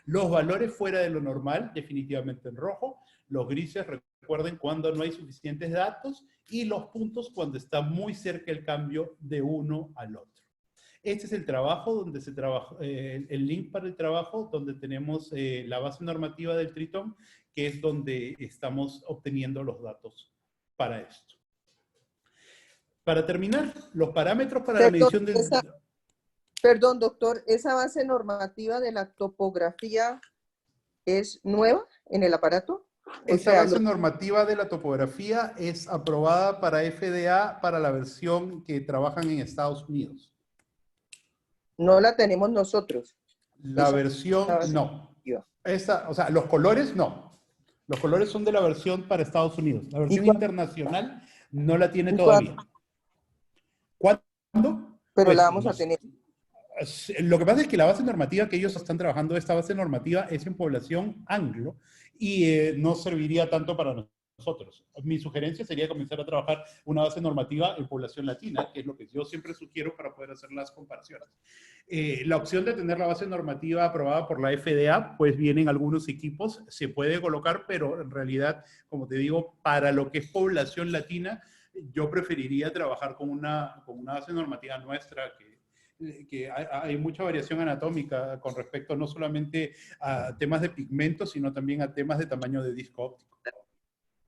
Los valores fuera de lo normal, definitivamente en rojo. Los grises, recuerden, cuando no hay suficientes datos. Y los puntos cuando está muy cerca el cambio de uno al otro. Este es el trabajo donde se trabaja, el link para el trabajo, donde tenemos la base normativa del Tritón, que es donde estamos obteniendo los datos para esto. Para terminar, los parámetros para la medición del... Perdón, doctor, ¿esa base normativa de la topografía es nueva en el aparato? Esta base normativa de la topografía es aprobada para FDA para la versión que trabajan en Estados Unidos. No la tenemos nosotros. La versión, no. Esa, o sea, los colores, no. Los colores son de la versión para Estados Unidos. La versión internacional no la tiene todavía. ¿Cuándo? Pero pues, la vamos a tener. Lo que pasa es que la base normativa que ellos están trabajando, esta base normativa es en población anglo y no serviría tanto para nosotros. Mi sugerencia sería comenzar a trabajar una base normativa en población latina, que es lo que yo siempre sugiero para poder hacer las comparaciones. La opción de tener la base normativa aprobada por la FDA, pues vienen algunos equipos, se puede colocar, pero en realidad, como te digo, para lo que es población latina, yo preferiría trabajar con una base normativa nuestra que hay mucha variación anatómica con respecto no solamente a temas de pigmentos, sino también a temas de tamaño de disco óptico.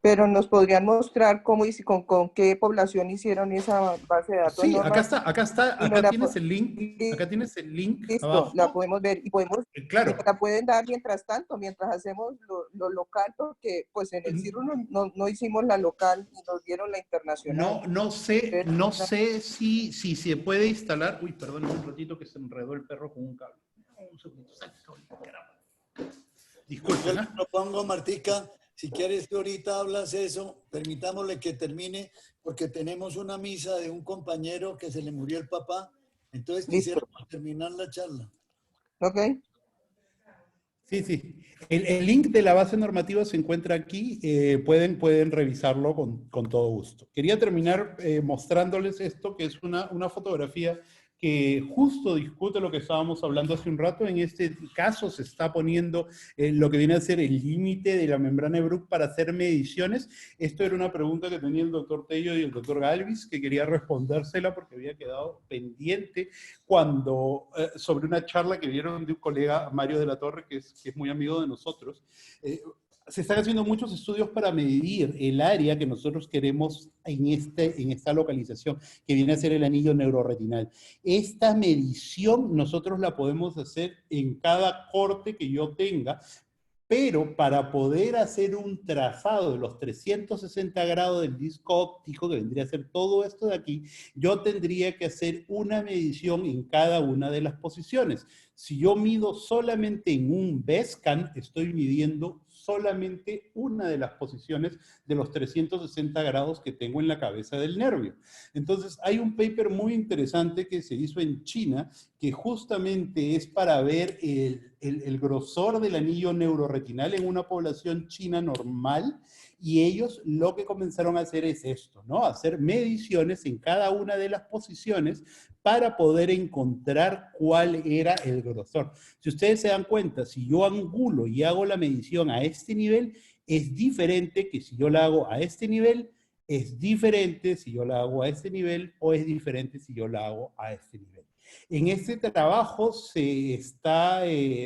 Pero nos podrían mostrar cómo con qué población hicieron esa base de datos. Sí, acá tienes el link. Acá tienes el link. Listo, abajo. la podemos ver y podemos. Claro. La pueden dar mientras tanto, mientras hacemos lo local, porque pues en el CIRRU no hicimos la local y nos dieron la internacional. No sé si se puede instalar. Uy, perdón, un ratito que se enredó el perro con un cable. Un segundito, caramba. Disculpen. Yo le propongo, Martica, si quieres que ahorita hablas eso, permitámosle que termine, porque tenemos una misa de un compañero que se le murió el papá, entonces quisiéramos terminar la charla. Ok. Sí. El link de la base normativa se encuentra aquí, pueden revisarlo con todo gusto. Quería terminar mostrándoles esto, que es una fotografía que justo discute lo que estábamos hablando hace un rato. En este caso se está poniendo lo que viene a ser el límite de la membrana de Bruch para hacer mediciones. Esto era una pregunta que tenía el doctor Tello y el doctor Galvis, que quería respondérsela porque había quedado pendiente cuando, sobre una charla que vieron de un colega, Mario de la Torre, que es muy amigo de nosotros. Se están haciendo muchos estudios para medir el área que nosotros queremos en esta localización, que viene a ser el anillo neuroretinal. Esta medición nosotros la podemos hacer en cada corte que yo tenga, pero para poder hacer un trazado de los 360 grados del disco óptico, que vendría a ser todo esto de aquí, yo tendría que hacer una medición en cada una de las posiciones. Si yo mido solamente en un BESCAN, estoy midiendo solamente una de las posiciones de los 360 grados que tengo en la cabeza del nervio. Entonces, hay un paper muy interesante que se hizo en China, que justamente es para ver el grosor del anillo neuroretinal en una población china normal, y ellos lo que comenzaron a hacer es esto, ¿no? Hacer mediciones en cada una de las posiciones para poder encontrar cuál era el grosor. Si ustedes se dan cuenta, si yo angulo y hago la medición a este nivel, es diferente que si yo la hago a este nivel, es diferente si yo la hago a este nivel, o es diferente si yo la hago a este nivel. En este trabajo se está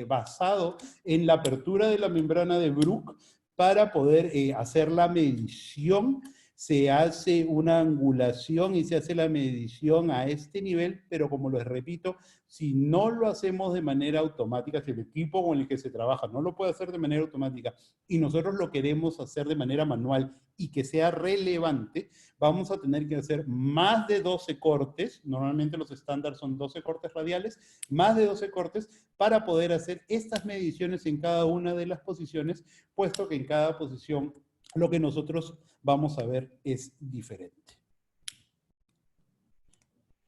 basado en la apertura de la membrana de Bruch para poder hacer la medición se hace una angulación y se hace la medición a este nivel, pero como les repito, si no lo hacemos de manera automática, si el equipo con el que se trabaja no lo puede hacer de manera automática y nosotros lo queremos hacer de manera manual y que sea relevante, vamos a tener que hacer más de 12 cortes, normalmente los estándares son 12 cortes radiales, más de 12 cortes para poder hacer estas mediciones en cada una de las posiciones, puesto que en cada posición lo que nosotros vamos a ver es diferente.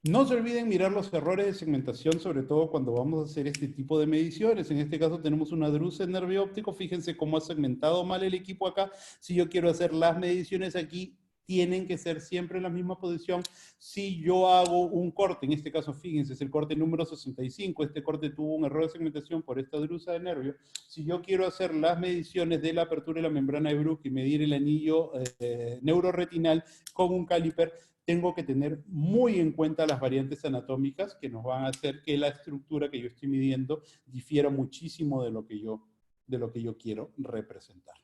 No se olviden mirar los errores de segmentación, sobre todo cuando vamos a hacer este tipo de mediciones. En este caso tenemos una drusa de nervio óptico. Fíjense cómo ha segmentado mal el equipo acá. Si yo quiero hacer las mediciones aquí, tienen que ser siempre en la misma posición. Si yo hago un corte, en este caso fíjense, es el corte número 65, este corte tuvo un error de segmentación por esta drusa de nervio. Si yo quiero hacer las mediciones de la apertura de la membrana de Bruch y medir el anillo neuroretinal con un caliper, tengo que tener muy en cuenta las variantes anatómicas que nos van a hacer que la estructura que yo estoy midiendo difiera muchísimo de lo que yo quiero representar.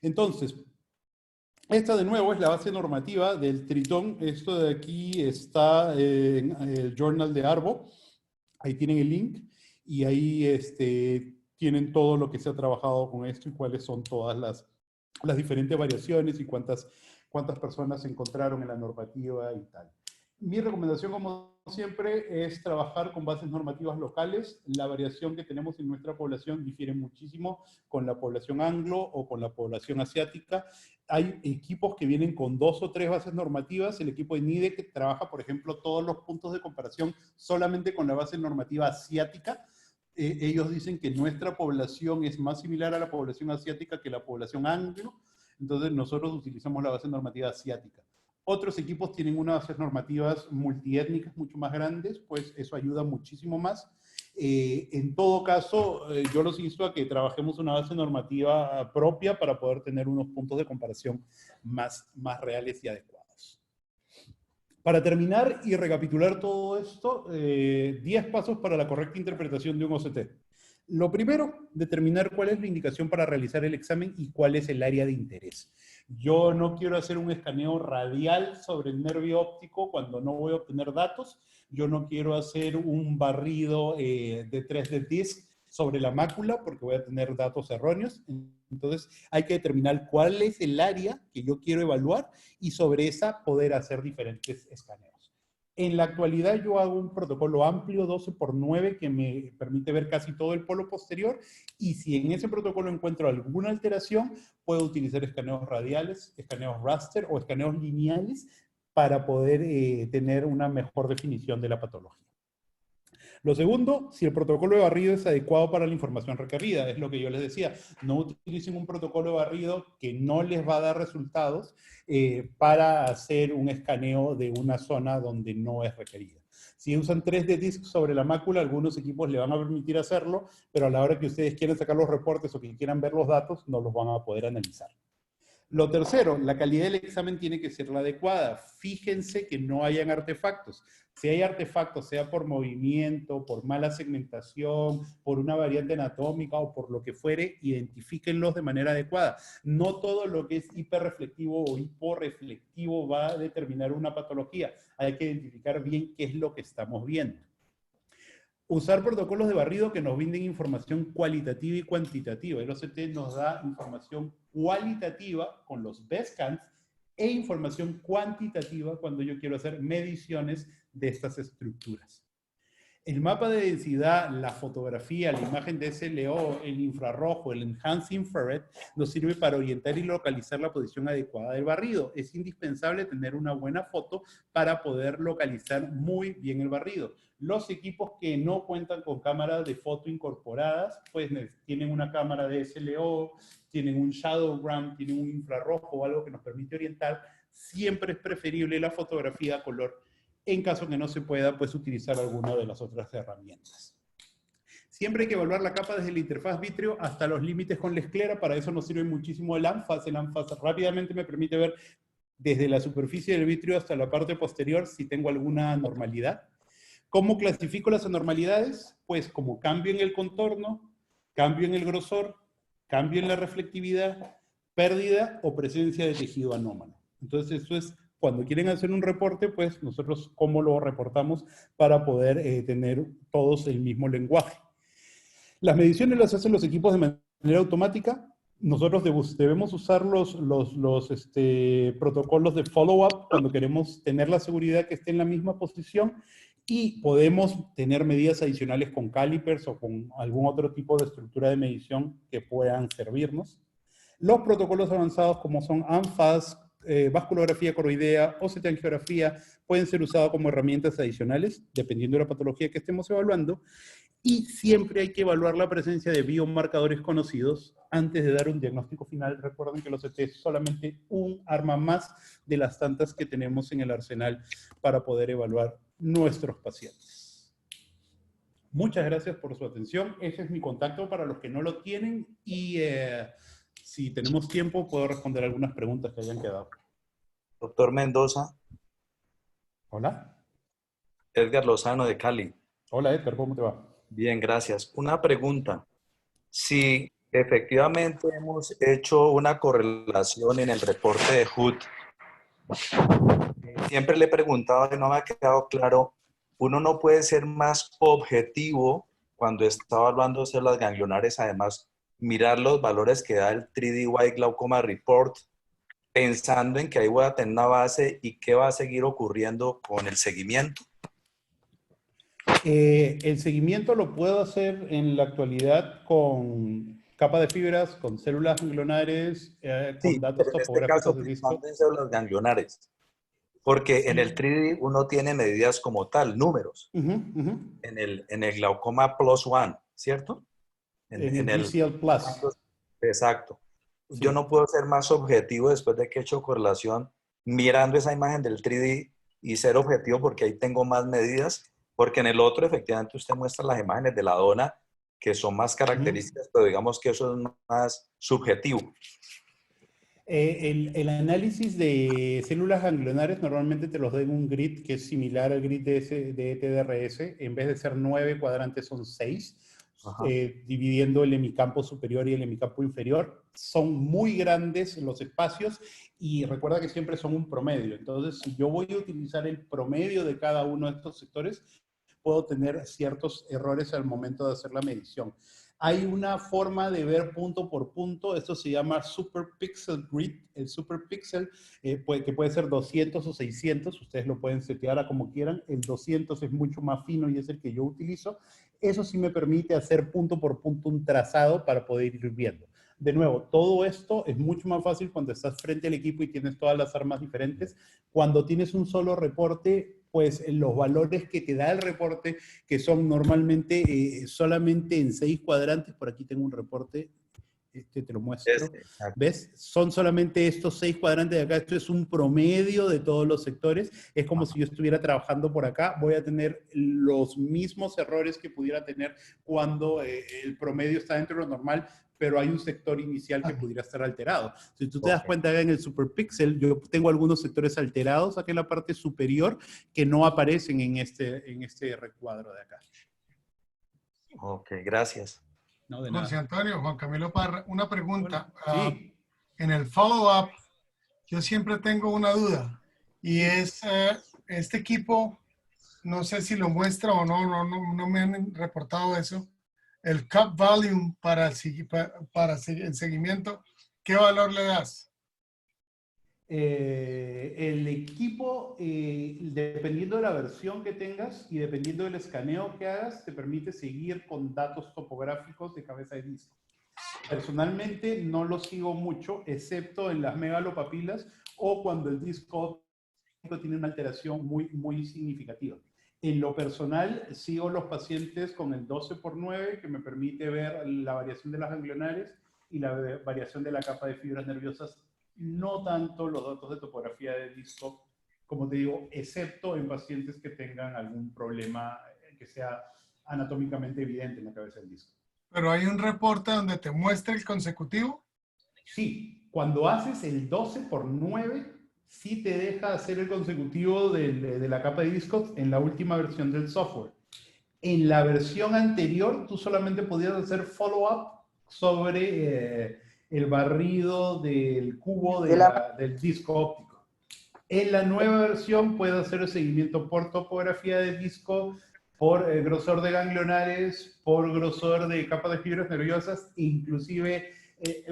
Entonces, esta de nuevo es la base normativa del tritón. Esto de aquí está en el Journal de Arbo. Ahí tienen el link y ahí tienen todo lo que se ha trabajado con esto y cuáles son todas las diferentes variaciones y cuántas personas se encontraron en la normativa y tal. Mi recomendación, como siempre, es trabajar con bases normativas locales. La variación que tenemos en nuestra población difiere muchísimo con la población anglo o con la población asiática. Hay equipos que vienen con 2 o 3 bases normativas. El equipo de NIDE que trabaja, por ejemplo, todos los puntos de comparación solamente con la base normativa asiática. Ellos dicen que nuestra población es más similar a la población asiática que la población anglo. Entonces nosotros utilizamos la base normativa asiática. Otros equipos tienen unas bases normativas multiétnicas mucho más grandes, pues eso ayuda muchísimo más. En todo caso, yo los insto a que trabajemos una base normativa propia para poder tener unos puntos de comparación más reales y adecuados. Para terminar y recapitular todo esto, 10 pasos para la correcta interpretación de un OCT. Lo primero, determinar cuál es la indicación para realizar el examen y cuál es el área de interés. Yo no quiero hacer un escaneo radial sobre el nervio óptico cuando no voy a obtener datos. Yo no quiero hacer un barrido de 3D disc sobre la mácula porque voy a tener datos erróneos. Entonces hay que determinar cuál es el área que yo quiero evaluar y sobre esa poder hacer diferentes escaneos. En la actualidad yo hago un protocolo amplio 12x9 que me permite ver casi todo el polo posterior y si en ese protocolo encuentro alguna alteración, puedo utilizar escaneos radiales, escaneos raster o escaneos lineales para poder tener una mejor definición de la patología. Lo segundo, si el protocolo de barrido es adecuado para la información requerida, es lo que yo les decía, no utilicen un protocolo de barrido que no les va a dar resultados para hacer un escaneo de una zona donde no es requerida. Si usan 3D disc sobre la mácula, algunos equipos le van a permitir hacerlo, pero a la hora que ustedes quieran sacar los reportes o que quieran ver los datos, no los van a poder analizar. Lo tercero, la calidad del examen tiene que ser la adecuada. Fíjense que no hayan artefactos. Si hay artefactos, sea por movimiento, por mala segmentación, por una variante anatómica o por lo que fuere, identifíquenlos de manera adecuada. No todo lo que es hiperreflectivo o hiporreflectivo va a determinar una patología. Hay que identificar bien qué es lo que estamos viendo. Usar protocolos de barrido que nos brinden información cualitativa y cuantitativa. El OCT nos da información cualitativa con los best scans e información cuantitativa cuando yo quiero hacer mediciones de estas estructuras. El mapa de densidad, la fotografía, la imagen de SLO, el infrarrojo, el Enhanced Infrared, nos sirve para orientar y localizar la posición adecuada del barrido. Es indispensable tener una buena foto para poder localizar muy bien el barrido. Los equipos que no cuentan con cámaras de foto incorporadas, pues tienen una cámara de SLO, tienen un shadowgram, tienen un infrarrojo o algo que nos permite orientar. Siempre es preferible la fotografía a color. En caso que no se pueda, pues utilizar alguna de las otras herramientas. Siempre hay que evaluar la capa desde la interfaz vítreo hasta los límites con la esclera. Para eso nos sirve muchísimo el ANFAS. El ANFAS rápidamente me permite ver desde la superficie del vítreo hasta la parte posterior si tengo alguna anormalidad. ¿Cómo clasifico las anormalidades? Pues como cambio en el contorno, cambio en el grosor, cambio en la reflectividad, pérdida o presencia de tejido anómalo. Entonces, eso es cuando quieren hacer un reporte, pues nosotros cómo lo reportamos para poder tener todos el mismo lenguaje. Las mediciones las hacen los equipos de manera automática. Nosotros debemos usar los protocolos de follow-up cuando queremos tener la seguridad que esté en la misma posición, y podemos tener medidas adicionales con calipers o con algún otro tipo de estructura de medición que puedan servirnos. Los protocolos avanzados como son ANFAS, vasculografía coroidea o angiografía pueden ser usados como herramientas adicionales dependiendo de la patología que estemos evaluando, y siempre hay que evaluar la presencia de biomarcadores conocidos antes de dar un diagnóstico final. Recuerden que los OCT es solamente un arma más de las tantas que tenemos en el arsenal para poder evaluar nuestros pacientes. Muchas gracias por su atención. Ese es mi contacto para los que no lo tienen, y si tenemos tiempo puedo responder algunas preguntas que hayan quedado. Doctor Mendoza. Hola. Edgar Lozano de Cali. Hola Edgar, ¿cómo te va? Bien, gracias. Una pregunta. Si efectivamente hemos hecho una correlación en el reporte de HUD, siempre le he preguntado y no me ha quedado claro, uno no puede ser más objetivo cuando está evaluando células ganglionares, además mirar los valores que da el 3D White Glaucoma Report, pensando en que ahí voy a tener una base y qué va a seguir ocurriendo con el seguimiento. El seguimiento lo puedo hacer en la actualidad con capa de fibras, con células ganglionares, con datos topográficos de disco. En células ganglionares. Porque en el 3D uno tiene medidas como tal, números. En el glaucoma plus one, ¿cierto? En el DCL plus. Exacto. Sí. Yo no puedo ser más objetivo después de que he hecho correlación mirando esa imagen del 3D y ser objetivo porque ahí tengo más medidas. Porque en el otro, efectivamente, usted muestra las imágenes de la dona que son más características, pero digamos que eso es más subjetivo. El análisis de células ganglionares normalmente te los da en un grid que es similar al grid de TDRS. En vez de ser 9 cuadrantes, son 6, dividiendo el hemicampo superior y el hemicampo inferior. Son muy grandes los espacios y recuerda que siempre son un promedio. Entonces, si yo voy a utilizar el promedio de cada uno de estos sectores, puedo tener ciertos errores al momento de hacer la medición. Hay una forma de ver punto por punto, esto se llama Super Pixel Grid. El Super Pixel, que puede ser 200 o 600, ustedes lo pueden setear a como quieran. El 200 es mucho más fino y es el que yo utilizo. Eso sí me permite hacer punto por punto un trazado para poder ir viendo. De nuevo, todo esto es mucho más fácil cuando estás frente al equipo y tienes todas las armas diferentes. Cuando tienes un solo reporte, pues los valores que te da el reporte, que son normalmente solamente en 6 cuadrantes, por aquí tengo un reporte, te lo muestro, ¿ves? Son solamente estos 6 cuadrantes de acá, esto es un promedio de todos los sectores, es como si yo estuviera trabajando por acá, voy a tener los mismos errores que pudiera tener cuando el promedio está dentro de lo normal, pero hay un sector inicial que pudiera estar alterado. Si tú te das cuenta acá en el SuperPixel, yo tengo algunos sectores alterados acá en la parte superior que no aparecen en este recuadro de acá. Ok, gracias. No, de nada. José Antonio, Juan Camilo Parra, una pregunta. Bueno, sí. En el follow-up, yo siempre tengo una duda, y es, este equipo, no sé si lo muestra o no me han reportado eso, el cup volume para el seguimiento, ¿qué valor le das? El equipo, dependiendo de la versión que tengas y dependiendo del escaneo que hagas, te permite seguir con datos topográficos de cabeza de disco. Personalmente no lo sigo mucho, excepto en las megalopapilas o cuando el disco tiene una alteración muy significativa. En lo personal, sigo los pacientes con el 12x9, que me permite ver la variación de las ganglionares y la variación de la capa de fibras nerviosas, no tanto los datos de topografía de disco, como te digo, excepto en pacientes que tengan algún problema que sea anatómicamente evidente en la cabeza del disco. ¿Pero hay un reporte donde te muestra el consecutivo? Sí, cuando haces el 12x9, sí te deja hacer el consecutivo de la capa de discos en la última versión del software. En la versión anterior, tú solamente podías hacer follow-up sobre el barrido del cubo del disco óptico. En la nueva versión puede hacer el seguimiento por topografía de disco, por grosor de ganglionares, por grosor de capa de fibras nerviosas, e inclusive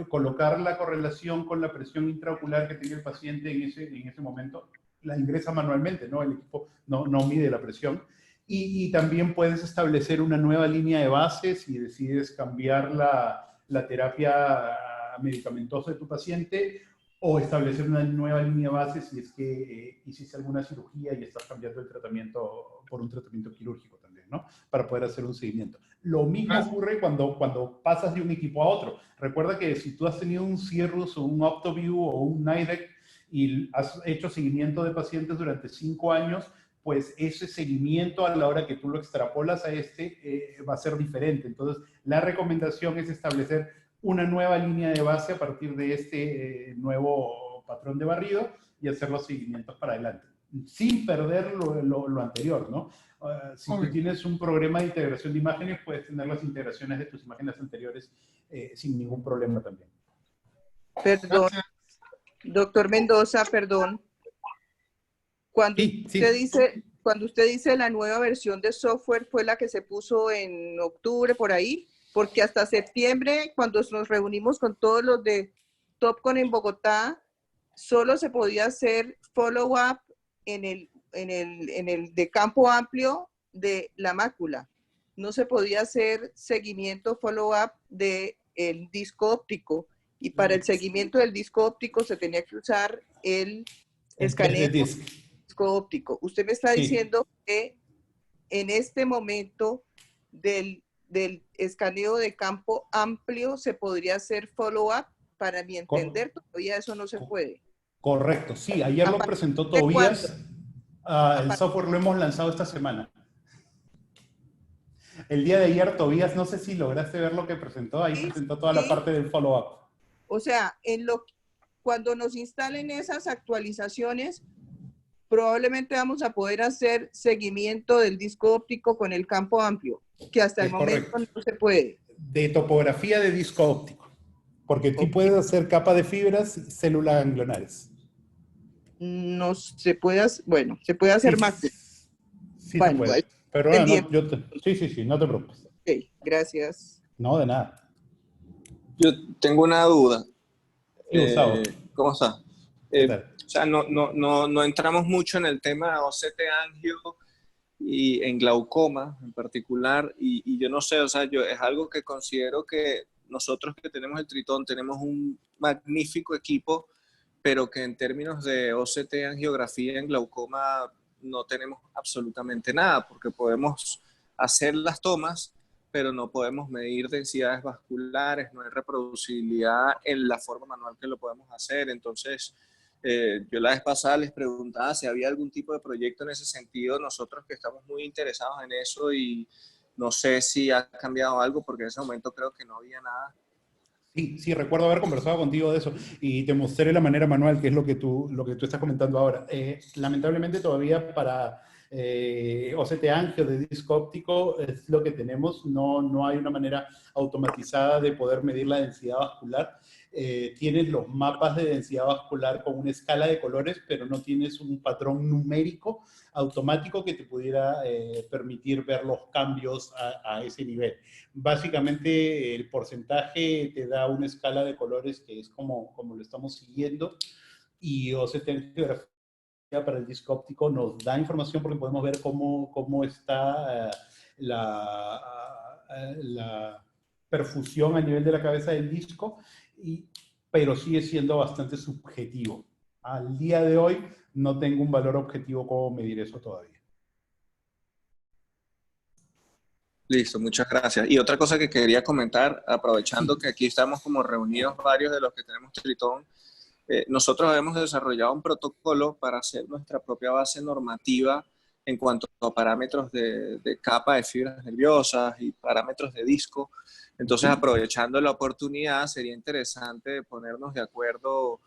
colocar la correlación con la presión intraocular que tiene el paciente en ese momento. La ingresa manualmente, ¿no? El equipo no mide la presión. Y también puedes establecer una nueva línea de base si decides cambiar la terapia medicamentosa de tu paciente, o establecer una nueva línea de base si es que hiciste alguna cirugía y estás cambiando el tratamiento por un tratamiento quirúrgico también, ¿no? Para poder hacer un seguimiento. Lo mismo ocurre cuando pasas de un equipo a otro. Recuerda que si tú has tenido un Cirrus o un OptoView o un Nidec y has hecho seguimiento de pacientes durante 5 años, pues ese seguimiento a la hora que tú lo extrapolas a va a ser diferente. Entonces, la recomendación es establecer una nueva línea de base a partir de este nuevo patrón de barrido y hacer los seguimientos para adelante, sin perder lo anterior, ¿no? Si tú tienes un programa de integración de imágenes, puedes tener las integraciones de tus imágenes anteriores sin ningún problema también. Perdón, doctor Mendoza, perdón. Cuando usted dice la nueva versión de software fue la que se puso en octubre, por ahí, porque hasta septiembre, cuando nos reunimos con todos los de Topcon en Bogotá, solo se podía hacer follow-up en el de campo amplio de la mácula. No se podía hacer seguimiento follow-up del disco óptico. Y para el seguimiento del disco óptico se tenía que usar el escaneo disco óptico. Usted me está diciendo que en este momento del escaneo de campo amplio se podría hacer follow-up. Para mi entender, todavía eso no se puede. Correcto, sí. Ayer lo presentó Tobías. El software lo hemos lanzado esta semana. El día de ayer, Tobías, no sé si lograste ver lo que presentó. Ahí presentó toda la parte del follow-up. O sea, cuando nos instalen esas actualizaciones, probablemente vamos a poder hacer seguimiento del disco óptico con el campo amplio, que hasta el momento no se puede. De topografía de disco óptico, porque tú puedes hacer capa de fibras y células ganglionares. No se puede hacer, bueno, se puede hacer más. Sí, bueno, se puede. Pero sí, no te preocupes. Ok, gracias. No, de nada. Yo tengo una duda. Gustavo. ¿Cómo está? O sea, no entramos mucho en el tema de OCT angio y en glaucoma en particular, y yo no sé, o sea, es algo que considero que nosotros que tenemos el Tritón tenemos un magnífico equipo, pero que en términos de OCT angiografía en glaucoma no tenemos absolutamente nada, porque podemos hacer las tomas, pero no podemos medir densidades vasculares, no hay reproducibilidad en la forma manual que lo podemos hacer. Entonces, yo la vez pasada les preguntaba si había algún tipo de proyecto en ese sentido, nosotros que estamos muy interesados en eso, y no sé si ha cambiado algo, porque en ese momento creo que no había nada. Sí, recuerdo haber conversado contigo de eso y te mostré la manera manual, que es lo que tú estás comentando ahora. Lamentablemente todavía para OCT angio de disco óptico es lo que tenemos, no hay una manera automatizada de poder medir la densidad vascular. Tienes los mapas de densidad vascular con una escala de colores, pero no tienes un patrón numérico automático que te pudiera permitir ver los cambios a ese nivel. Básicamente el porcentaje te da una escala de colores que es como lo estamos siguiendo, y OCT angiografía para el disco óptico nos da información porque podemos ver cómo está la perfusión a nivel de la cabeza del disco, pero sigue siendo bastante subjetivo. Al día de hoy no tengo un valor objetivo cómo medir eso todavía. Listo, muchas gracias. Y otra cosa que quería comentar, aprovechando que aquí estamos como reunidos varios de los que tenemos Tritón, nosotros hemos desarrollado un protocolo para hacer nuestra propia base normativa en cuanto a parámetros de capa de fibras nerviosas y parámetros de disco. Entonces, aprovechando la oportunidad, sería interesante ponernos de acuerdo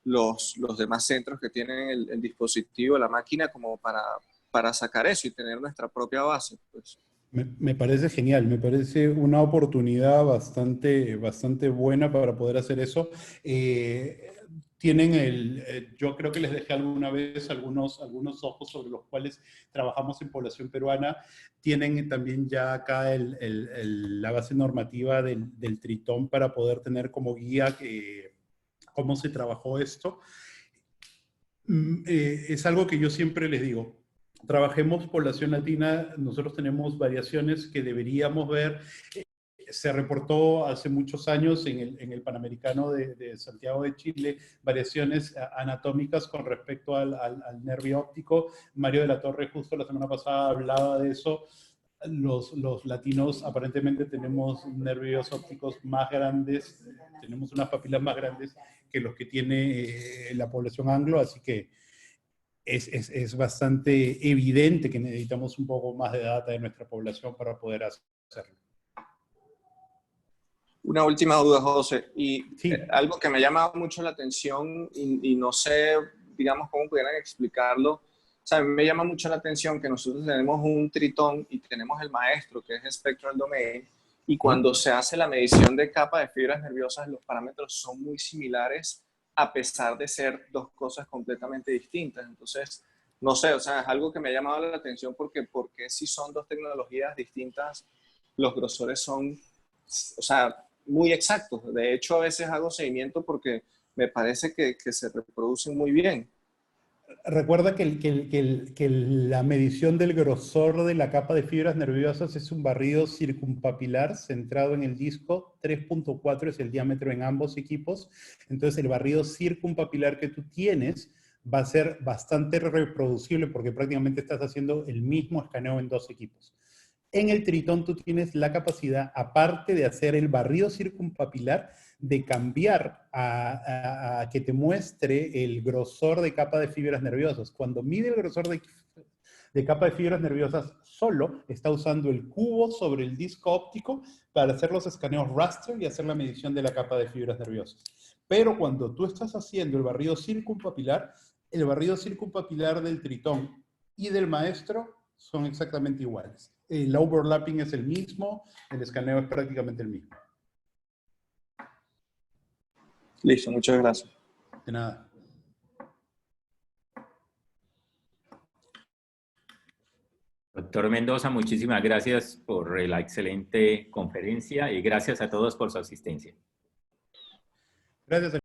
los demás centros que tienen el dispositivo, la máquina, como para sacar eso y tener nuestra propia base, pues. Me parece genial, me parece una oportunidad bastante buena para poder hacer eso. Tienen yo creo que les dejé alguna vez algunos ojos sobre los cuales trabajamos en población peruana. Tienen también ya acá la base normativa del Tritón para poder tener como guía cómo se trabajó esto. Es algo que yo siempre les digo. Trabajemos población latina, nosotros tenemos variaciones que deberíamos ver. Se reportó hace muchos años en el Panamericano de Santiago de Chile variaciones anatómicas con respecto al nervio óptico. Mario de la Torre justo la semana pasada hablaba de eso. Los latinos aparentemente tenemos nervios ópticos más grandes, tenemos unas papilas más grandes que los que tiene la población anglo, así que es bastante evidente que necesitamos un poco más de data de nuestra población para poder hacerlo. Una última duda, José, y sí. Algo que me llama mucho la atención y no sé, digamos, cómo pudieran explicarlo. O sea, a mí me llama mucho la atención que nosotros tenemos un tritón y tenemos el maestro, que es Spectral Domain, y cuando se hace la medición de capa de fibras nerviosas, los parámetros son muy similares, a pesar de ser dos cosas completamente distintas. Entonces, no sé, o sea, es algo que me ha llamado la atención porque si son dos tecnologías distintas, los grosores son, o sea, muy exactos. De hecho, a veces hago seguimiento porque me parece que se reproducen muy bien. Recuerda que la medición del grosor de la capa de fibras nerviosas es un barrido circumpapilar centrado en el disco. 3.4 es el diámetro en ambos equipos. Entonces, el barrido circumpapilar que tú tienes va a ser bastante reproducible porque prácticamente estás haciendo el mismo escaneo en dos equipos. En el Tritón tú tienes la capacidad, aparte de hacer el barrido circumpapilar, de cambiar a que te muestre el grosor de capa de fibras nerviosas. Cuando mide el grosor de capa de fibras nerviosas solo, está usando el cubo sobre el disco óptico para hacer los escaneos raster y hacer la medición de la capa de fibras nerviosas. Pero cuando tú estás haciendo el barrido circumpapilar del Tritón y del maestro son exactamente iguales. El overlapping es el mismo, el escaneo es prácticamente el mismo. Listo, muchas gracias. De nada. Doctor Mendoza, muchísimas gracias por la excelente conferencia y gracias a todos por su asistencia. Gracias.